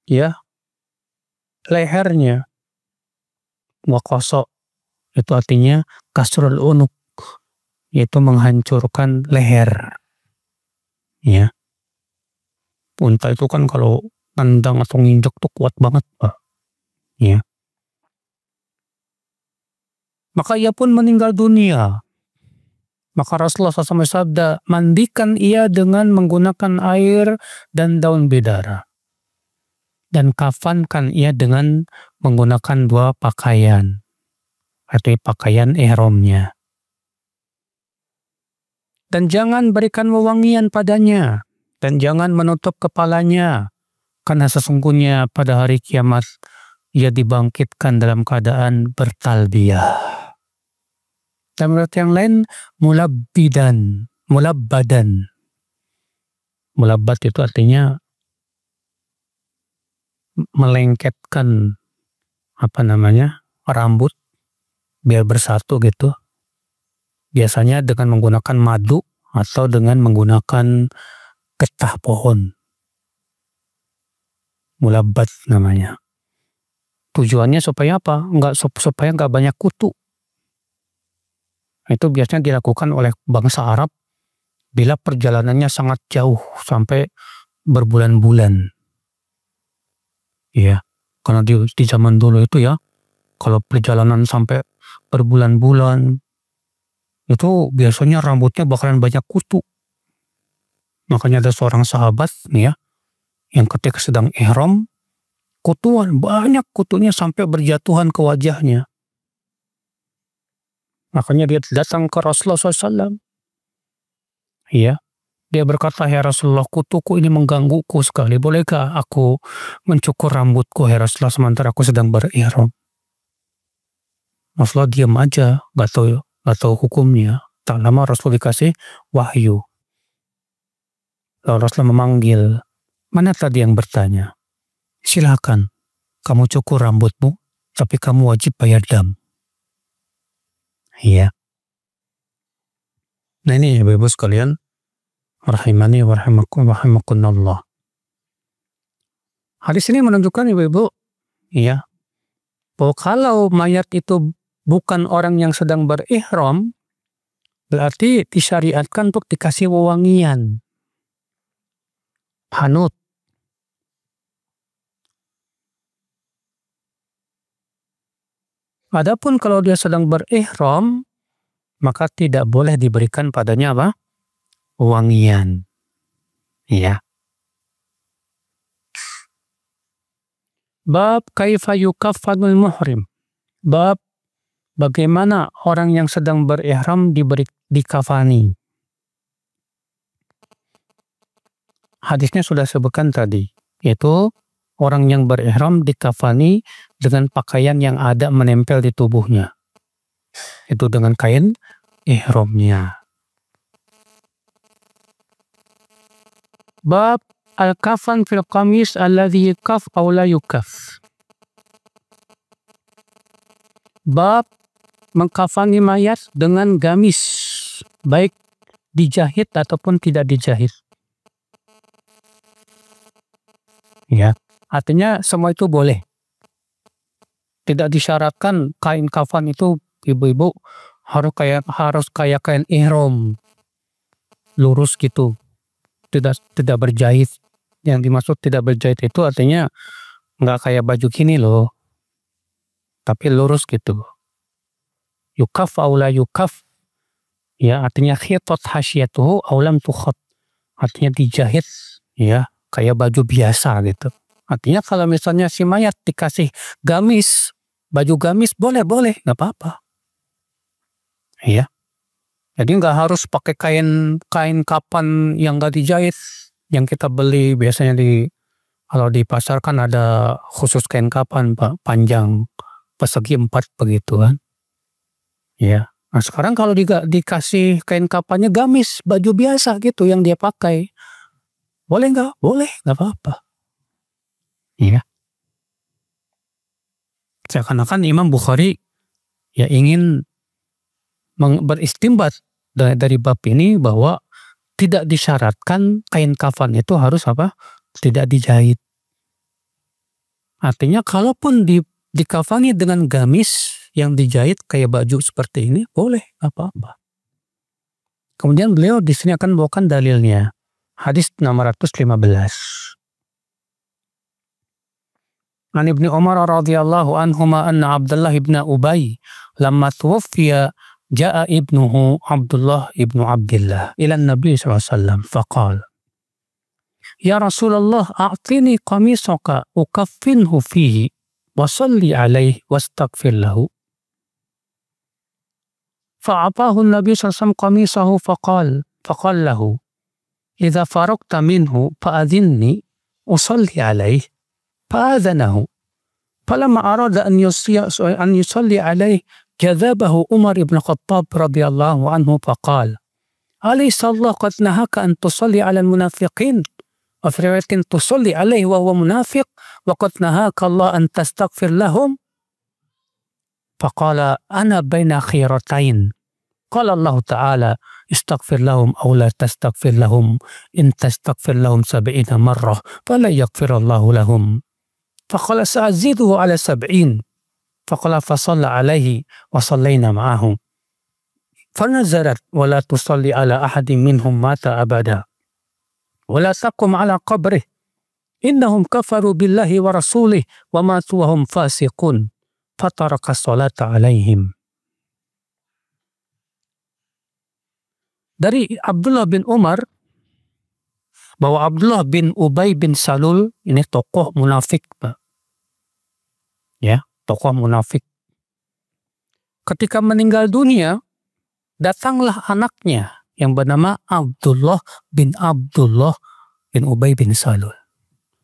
ya, lehernya. Waqasa itu artinya kasrul unuk, yaitu menghancurkan leher. Ya. Unta itu kan kalau nendang atau nginjek tuh kuat banget, Pak. Ya. Maka ia pun meninggal dunia. Maka Rasulullah SAW sabda, mandikan ia dengan menggunakan air dan daun bidara. Dan kafankan ia dengan menggunakan 2 pakaian. Artinya pakaian ihramnya. Dan jangan berikan wewangian padanya. Dan jangan menutup kepalanya. Karena sesungguhnya pada hari kiamat ia dibangkitkan dalam keadaan bertalbiyah. Dan menurut yang lain mulabbadan. Mulabbad itu artinya melengketkan rambut biar bersatu gitu. Biasanya dengan menggunakan madu atau dengan menggunakan getah pohon. Mulabbad namanya. Tujuannya supaya apa? Supaya nggak banyak kutu. Itu biasanya dilakukan oleh bangsa Arab bila perjalanannya sangat jauh sampai berbulan-bulan. Iya, karena di zaman dulu itu ya, kalau perjalanan sampai berbulan-bulan, itu biasanya rambutnya bakalan banyak kutu. Makanya ada seorang sahabat nih ya, yang ketika sedang ihram, banyak kutunya sampai berjatuhan ke wajahnya. Makanya dia datang ke Rasulullah SAW. Iya, dia berkata, ya Rasulullah, kutuku ini menggangguku sekali. Bolehkah aku mencukur rambutku, ya Rasulullah, sementara aku sedang berihram? Rasulullah diam aja, gak tahu hukumnya. Tak lama Rasul dikasih wahyu. Lalu Rasulullah memanggil, mana tadi yang bertanya? Silakan, kamu cukur rambutmu, tapi kamu wajib bayar dam. Iya. Nah ini ibu-ibu sekalian, rahimani wa rahimakumullah. Hadis ini menunjukkan ibu-ibu, iya, bahwa kalau mayat itu bukan orang yang sedang berihram, berarti disyariatkan untuk dikasih wewangian. Hanut. Adapun kalau dia sedang berihram, maka tidak boleh diberikan padanya apa? Wewangian. Ya. Bab kaifa yukaffanul muhrim. Bab bagaimana orang yang sedang berihram dikafani. Hadisnya sudah sebutkan tadi, yaitu orang yang berihram dikafani dengan pakaian yang ada menempel di tubuhnya. Itu dengan kain ihramnya. Bab al-kafan fil qamis alladhi yukaf aw la yukaf. Bab mengkafani mayat dengan gamis, baik dijahit ataupun tidak dijahit. Ya, artinya semua itu boleh. Tidak disyaratkan kain kafan itu ibu-ibu harus kayak kain ihram, lurus gitu, tidak berjahit. Yang dimaksud tidak berjahit itu artinya nggak kayak baju gini loh, tapi lurus gitu. Yukaf aula yukaf, ya artinya khitat hasyatuhu aulam tukhat, artinya dijahit, ya kayak baju biasa gitu. Artinya kalau misalnya si mayat dikasih gamis, baju gamis boleh, nggak apa-apa. Iya. Jadi nggak harus pakai kain kapan yang nggak dijahit, yang kita beli biasanya kalau di pasar kan ada khusus kain kapan Pak, panjang persegi 4 begitu kan. Iya. Nah sekarang kalau dikasih kain kapannya gamis, baju biasa gitu yang dia pakai, boleh nggak? Boleh, nggak apa-apa. Iya. Seakan-akan Imam Bukhari ya ingin beristimbat dari bab ini bahwa tidak disyaratkan kain kafan itu harus apa? Tidak dijahit. Artinya kalaupun dikafani dengan gamis yang dijahit kayak baju seperti ini, boleh, apa-apa. Kemudian beliau di sini akan bawakan dalilnya. Hadis 615. An Ibnu Umar radhiyallahu anhuma anna Abdullah ibn Ubay lamma tuwaffiya ja'a ibnuhu Abdullah ibn Abdillah ila Nabi sallallahu alaihi wasallam faqala ya Rasulullah a'tini qamisaka ukaffinhu fihi wa salli alaihi wastaghfir lahu. Fa'atahu Nabi sallallahu alaihi wasallam qamisahu faqala lahu idza faragta minhu fa'adhinni usalli alaihi. فآذنه فلما أراد أن يصلي عليه جذبه عمر بن الخطاب رضي الله عنه فقال أليس الله قد نهاك أن تصلي على المنافقين وفي رواية تصلي عليه وهو منافق وقد نهاك الله أن تستغفر لهم فقال أنا بين خيرتين قال الله تعالى استغفر لهم أو لا تستغفر لهم إن تستغفر لهم 70 مرة فلا يغفر الله لهم فقال سأزيده على 70 فقال فصلى عليه وصلينا معه فنزلت ولا تصلي على أحد منهم مات أبدا ولا تقم على قبره إنهم كفروا بالله ورسوله وماتوا وهم فاسقون فترك الصلاة عليهم. Dari Abdullah bin Umar bahwa Abdullah bin Ubay bin Salul ini tokoh munafik, Pak. Ya, tokoh munafik. Ketika meninggal dunia, datanglah anaknya yang bernama Abdullah bin Ubay bin Salul.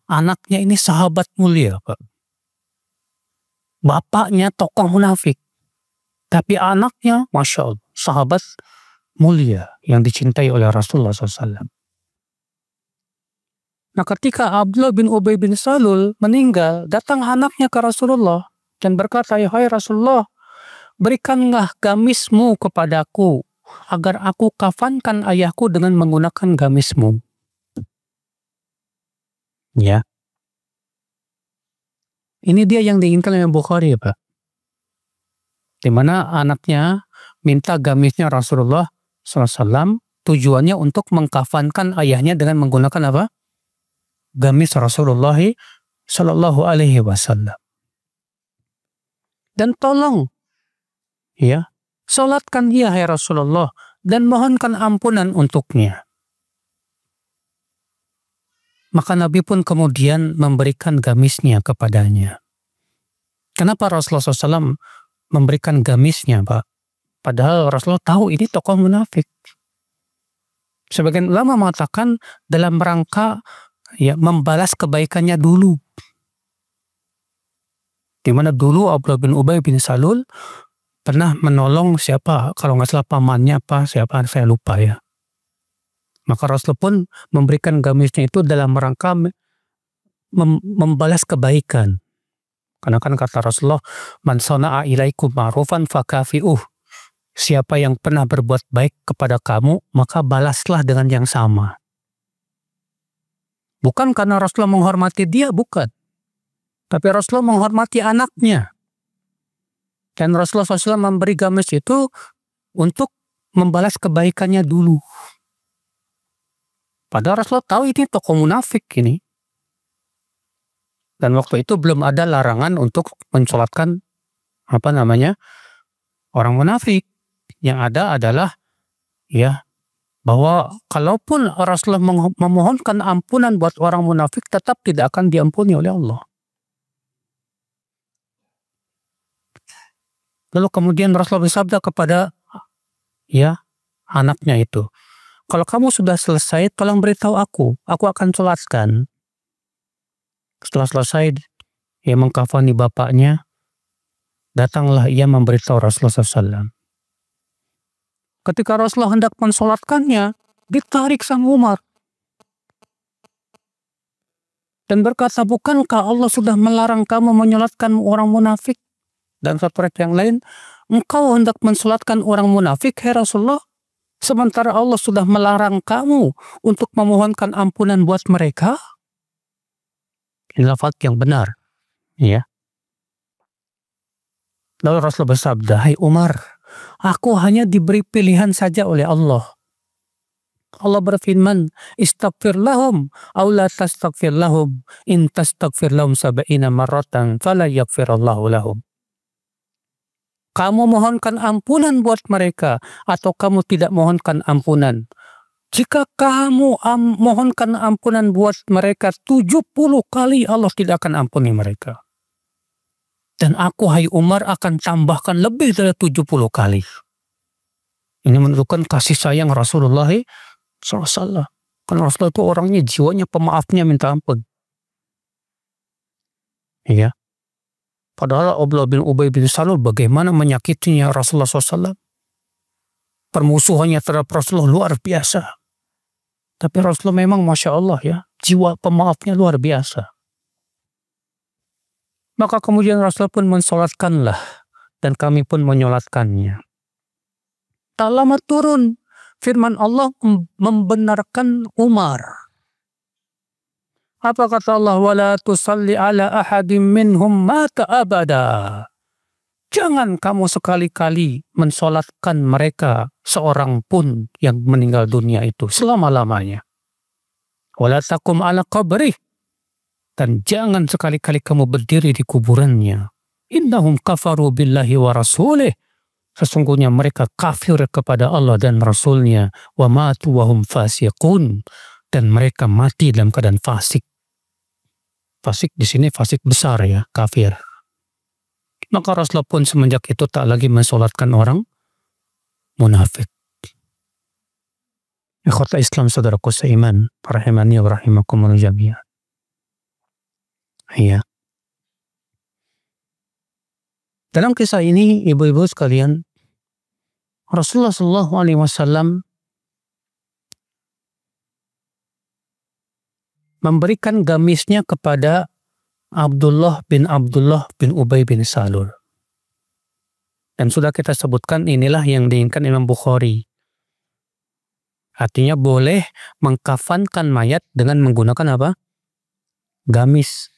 Anaknya ini sahabat mulia, Pak. Bapaknya tokoh munafik. Tapi anaknya, Masya Allah, sahabat mulia yang dicintai oleh Rasulullah SAW. Nah, ketika Abdullah bin Ubay bin Salul meninggal, datang anaknya ke Rasulullah dan berkata, "Ya hai Rasulullah, berikanlah gamismu kepadaku agar aku kafankan ayahku dengan menggunakan gamismu." Ya. Ini dia yang diinginkan oleh Bukhari, ya, Pak. Di mana anaknya minta gamisnya Rasulullah SAW, tujuannya untuk mengkafankan ayahnya dengan menggunakan apa? Gamis Rasulullah Sallallahu Alaihi Wasallam. Dan tolong, ya, salatkan dia hai Rasulullah dan mohonkan ampunan untuknya. Maka Nabi pun kemudian memberikan gamisnya kepadanya. Kenapa Rasulullah SAW memberikan gamisnya, Pak? Padahal Rasulullah tahu ini tokoh munafik. Sebagian ulama mengatakan dalam rangka ya membalas kebaikannya dulu. Di mana dulu Abdullah bin Ubay bin Salul pernah menolong siapa, kalau nggak salah pamannya apa, siapa saya lupa ya. Maka Rasul pun memberikan gamisnya itu dalam rangka membalas kebaikan. Karena kan kata Rasulullah, "Man sana'a ilaikum ma'rufan fakafi'uh." Siapa yang pernah berbuat baik kepada kamu, maka balaslah dengan yang sama. Bukan karena Rasulullah menghormati dia, bukan. Tapi Rasulullah menghormati anaknya. Dan Rasulullah SAW memberi gamis itu untuk membalas kebaikannya dulu. Padahal Rasulullah tahu ini tokoh munafik ini. Dan waktu itu belum ada larangan untuk mensolatkan orang munafik. Yang ada adalah ya bahwa kalaupun Rasulullah memohonkan ampunan buat orang munafik, tetap tidak akan diampuni oleh Allah. Lalu kemudian Rasulullah bersabda kepada ya anaknya itu, "Kalau kamu sudah selesai, tolong beritahu aku akan sholatkan." Setelah selesai ia mengkafani bapaknya, datanglah ia memberitahu Rasulullah SAW. Ketika Rasulullah hendak mensolatkannya, ditarik sang Umar dan berkata, "Bukankah Allah sudah melarang kamu menyolatkan orang munafik?" Dan satu ayat yang lain, "Engkau hendak mensolatkan orang munafik, hai Rasulullah, sementara Allah sudah melarang kamu untuk memohonkan ampunan buat mereka." Ini lafaz yang benar. Ya. Lalu Rasulullah bersabda, "Hai Umar, aku hanya diberi pilihan saja oleh Allah. Allah berfirman, istaghfir lahum aw la tastaghfir lahum in tastaghfir lahum sab'ina marratan fala yaghfirallahu lahum." Kamu mohonkan ampunan buat mereka atau kamu tidak mohonkan ampunan. Jika kamu mohonkan ampunan buat mereka 70 kali, Allah tidak akan ampuni mereka. Dan aku, hai Umar, akan tambahkan lebih dari 70 kali. Ini menunjukkan kasih sayang Rasulullah SAW. Karena Rasulullah itu orangnya, jiwanya pemaafnya minta ampun. Ya. Padahal Abdullah bin Ubay bin Salul bagaimana menyakitinya Rasulullah SAW. Permusuhannya terhadap Rasulullah luar biasa. Tapi Rasulullah memang Masya Allah ya, jiwa pemaafnya luar biasa. Maka kemudian Rasulullah pun mensolatkanlah, dan kami pun menyolatkannya. Tak lama turun firman Allah membenarkan Umar. Apa kata Allah? Wala tusalli ala ahadim minhum mata abada. Jangan kamu sekali-kali mensolatkan mereka seorang pun yang meninggal dunia itu selama-lamanya. Wala takum ala qabrih. Dan jangan sekali-kali kamu berdiri di kuburannya. Innahum kafaru billahi wa rasulih. Sesungguhnya mereka kafir kepada Allah dan Rasulnya. Wa matu wa hum fasiqun. Dan mereka mati dalam keadaan fasik. Fasik di sini fasik besar ya, kafir. Maka Rasulullah pun semenjak itu tak lagi mensolatkan orang munafik. Ikhwata Islam, saudaraku seiman, rahimani wa rahimakumullah jami'an. Ya. Dalam kisah ini, ibu-ibu sekalian, Rasulullah SAW memberikan gamisnya kepada Abdullah bin Ubay bin Salul. Dan sudah kita sebutkan, inilah yang diinginkan Imam Bukhari. Artinya boleh mengkafankan mayat dengan menggunakan apa? Gamis.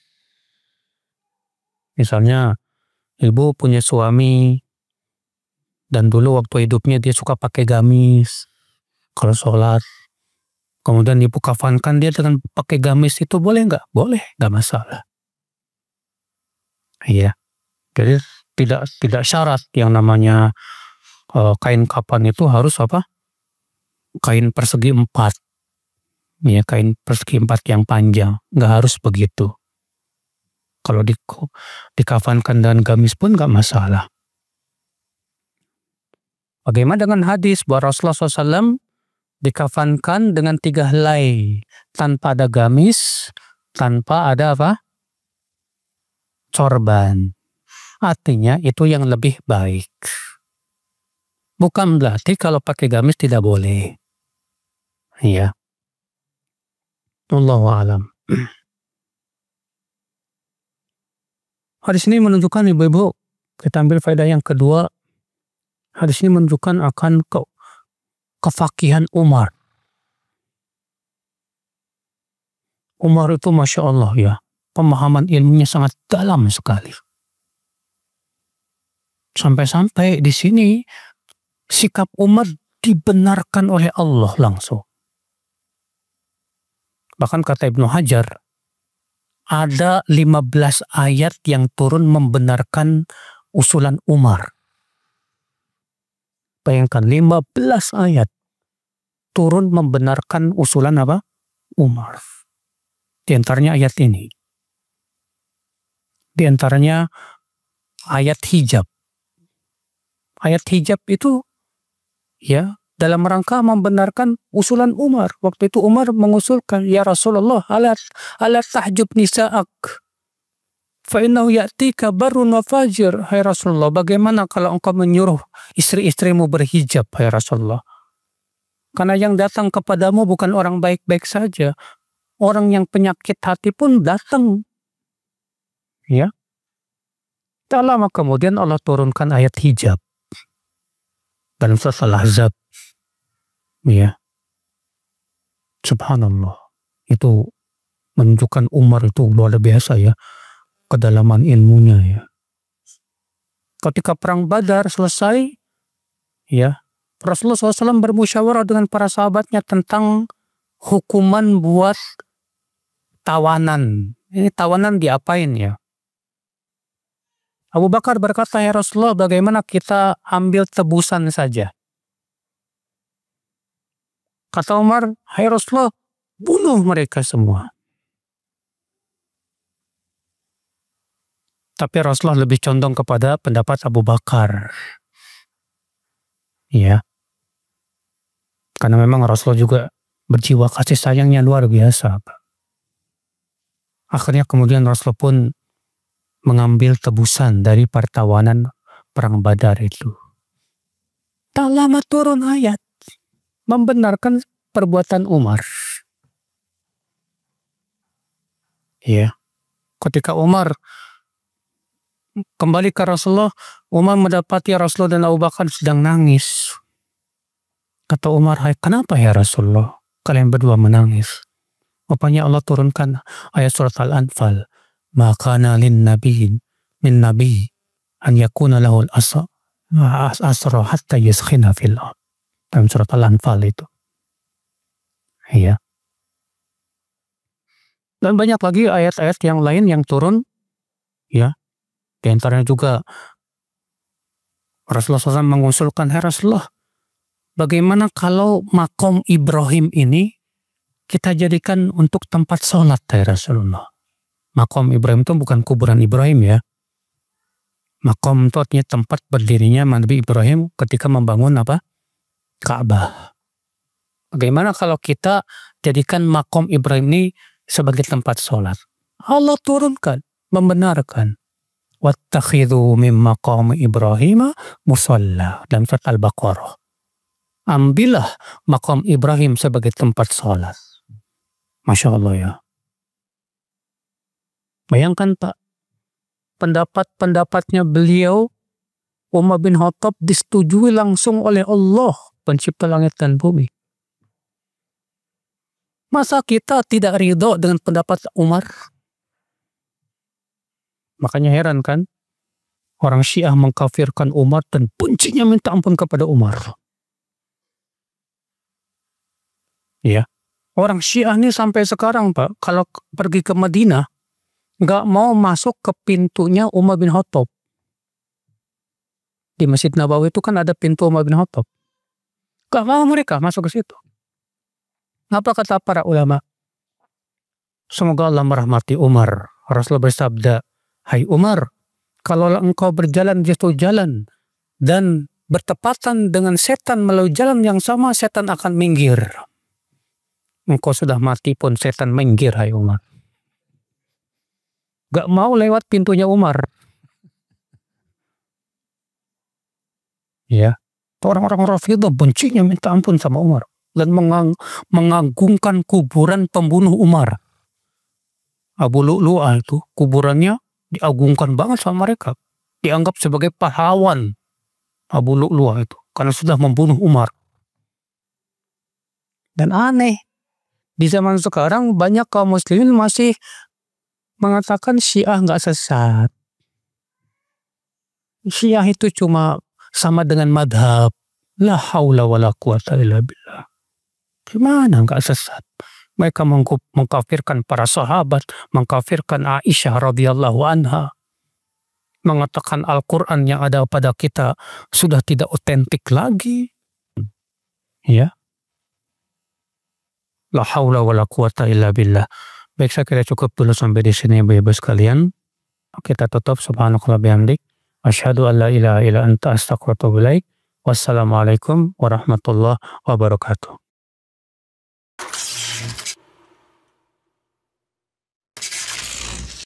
Misalnya, ibu punya suami, dan dulu waktu hidupnya dia suka pakai gamis kalau sholat. Kemudian ibu kafankan dia dengan pakai gamis, itu boleh nggak? Boleh, nggak masalah. Iya, jadi tidak syarat yang namanya kain kafan itu harus apa? Kain persegi 4, ya, kain persegi 4 yang panjang, nggak harus begitu. Kalau dikafankan dengan gamis pun nggak masalah. Bagaimana dengan hadis bahwa Rasulullah SAW dikafankan dengan 3 helai, tanpa ada gamis, tanpa ada apa? Sorban. Artinya itu yang lebih baik. Bukan berarti kalau pakai gamis tidak boleh. Iya. Wallahu a'lam. Hadis ini menunjukkan, ibu-ibu, kita ambil faedah yang kedua. Hadis ini menunjukkan akan kefakihan Umar. Umar itu Masya Allah ya, pemahaman ilmunya sangat dalam sekali. Sampai-sampai di sini sikap Umar dibenarkan oleh Allah langsung. Bahkan kata Ibnu Hajar, ada 15 ayat yang turun membenarkan usulan Umar. Bayangkan 15 ayat turun membenarkan usulan apa? Umar. Di antaranya ayat ini. Di antaranya ayat hijab. Ayat hijab itu ya dalam rangka membenarkan usulan Umar. Waktu itu Umar mengusulkan, ya Rasulullah, ala tahjub nisa'ak fa innahu ya'tika barrun wa fajir. Hai Rasulullah, bagaimana kalau engkau menyuruh istri-istrimu berhijab, hai Rasulullah? Karena yang datang kepadamu bukan orang baik-baik saja. Orang yang penyakit hati pun datang. Ya. Tak lama kemudian Allah turunkan ayat hijab. Dalam surat Al-Ahzab. Ya. Subhanallah. Itu menunjukkan Umar itu luar biasa ya. kedalaman ilmunya ya. Ketika perang Badar selesai, ya, Rasulullah SAW bermusyawarah dengan para sahabatnya tentang hukuman buat tawanan. Ini tawanan diapain ya? Abu Bakar berkata, ya Rasulullah, bagaimana kita ambil tebusan saja? Kata Umar, hai Rasulullah, bunuh mereka semua. Tapi Rasulullah lebih condong kepada pendapat Abu Bakar. Ya. Karena memang Rasulullah juga berjiwa kasih sayangnya luar biasa. Akhirnya kemudian Rasulullah pun mengambil tebusan dari pertawanan perang Badar itu. Tak lama turun ayat membenarkan perbuatan Umar. Ya. Ketika Umar kembali ke Rasulullah, Umar mendapati Rasulullah dan Abu Bakar sedang nangis. Kata Umar, hai, kenapa ya Rasulullah? Kalian berdua menangis. Rupanya Allah turunkan ayat surat Al-Anfal. Ma kana lin nabiyyin min nabi an yakuna lahu al-asra hatta yaskhina fil ard. Dalam surat Al-Anfal itu. Iya. Dan banyak lagi ayat-ayat yang lain yang turun, ya. Di antaranya juga Rasulullah SAW mengusulkan, hai Rasulullah, bagaimana kalau makom Ibrahim ini kita jadikan untuk tempat sholat, hai Rasulullah. Makom Ibrahim itu bukan kuburan Ibrahim ya. Makom itu artinya tempat berdirinya Nabi Ibrahim ketika membangun apa? Ka'bah. Bagaimana kalau kita jadikan makom Ibrahim ini sebagai tempat sholat? Allah turunkan, membenarkan. Wattakhidhu min maqam Ibrahim musalla dalam surat Al-Baqarah. Ambillah maqam Ibrahim sebagai tempat sholat. Masya Allah ya. Bayangkan Pak, pendapat-pendapatnya beliau Umar bin Khattab disetujui langsung oleh Allah, pencipta langit dan bumi. Masa kita tidak ridho dengan pendapat Umar? Makanya heran kan, orang Syiah mengkafirkan Umar dan bencinya minta ampun kepada Umar. Ya, orang Syiah ini sampai sekarang Pak, kalau pergi ke Madinah, nggak mau masuk ke pintunya Umar bin Khattab. Di Masjid Nabawi itu kan ada pintu Umar bin Khattab. Nggak mau mereka masuk ke situ. Apa kata para ulama? Semoga Allah merahmati Umar. Rasulullah bersabda, hai Umar, kalau engkau berjalan di satu jalan dan bertepatan dengan setan melalui jalan yang sama, setan akan minggir. Engkau sudah mati pun setan minggir, hai Umar. Gak mau lewat pintunya Umar. Ya, orang-orang Rafidhah bencinya minta ampun sama Umar dan mengagungkan kuburan pembunuh Umar. Abu Lu'lu'ah itu kuburannya diagungkan banget sama mereka. Dianggap sebagai pahlawan Abu Lu'lu'ah itu karena sudah membunuh Umar. Dan aneh, di zaman sekarang banyak kaum muslimin masih mengatakan Syiah nggak sesat. Syiah itu cuma sama dengan madhab. La haula wa la quwata illa billah. Gimana nggak sesat? Mereka mengkafirkan para sahabat, mengkafirkan Aisyah radhiyallahu anha, mengatakan Al-Quran yang ada pada kita sudah tidak otentik lagi. Ya. La haula wa la quwata illa billah. Baik, saya kira cukup dulu sampai di sini Bapak-Ibu sekalian. Kita tutup, subhanakallah bihamdik. Asyhadu an la ilaha illa anta astaghfiruka wa atubu ilaik. Wassalamualaikum warahmatullahi wabarakatuh.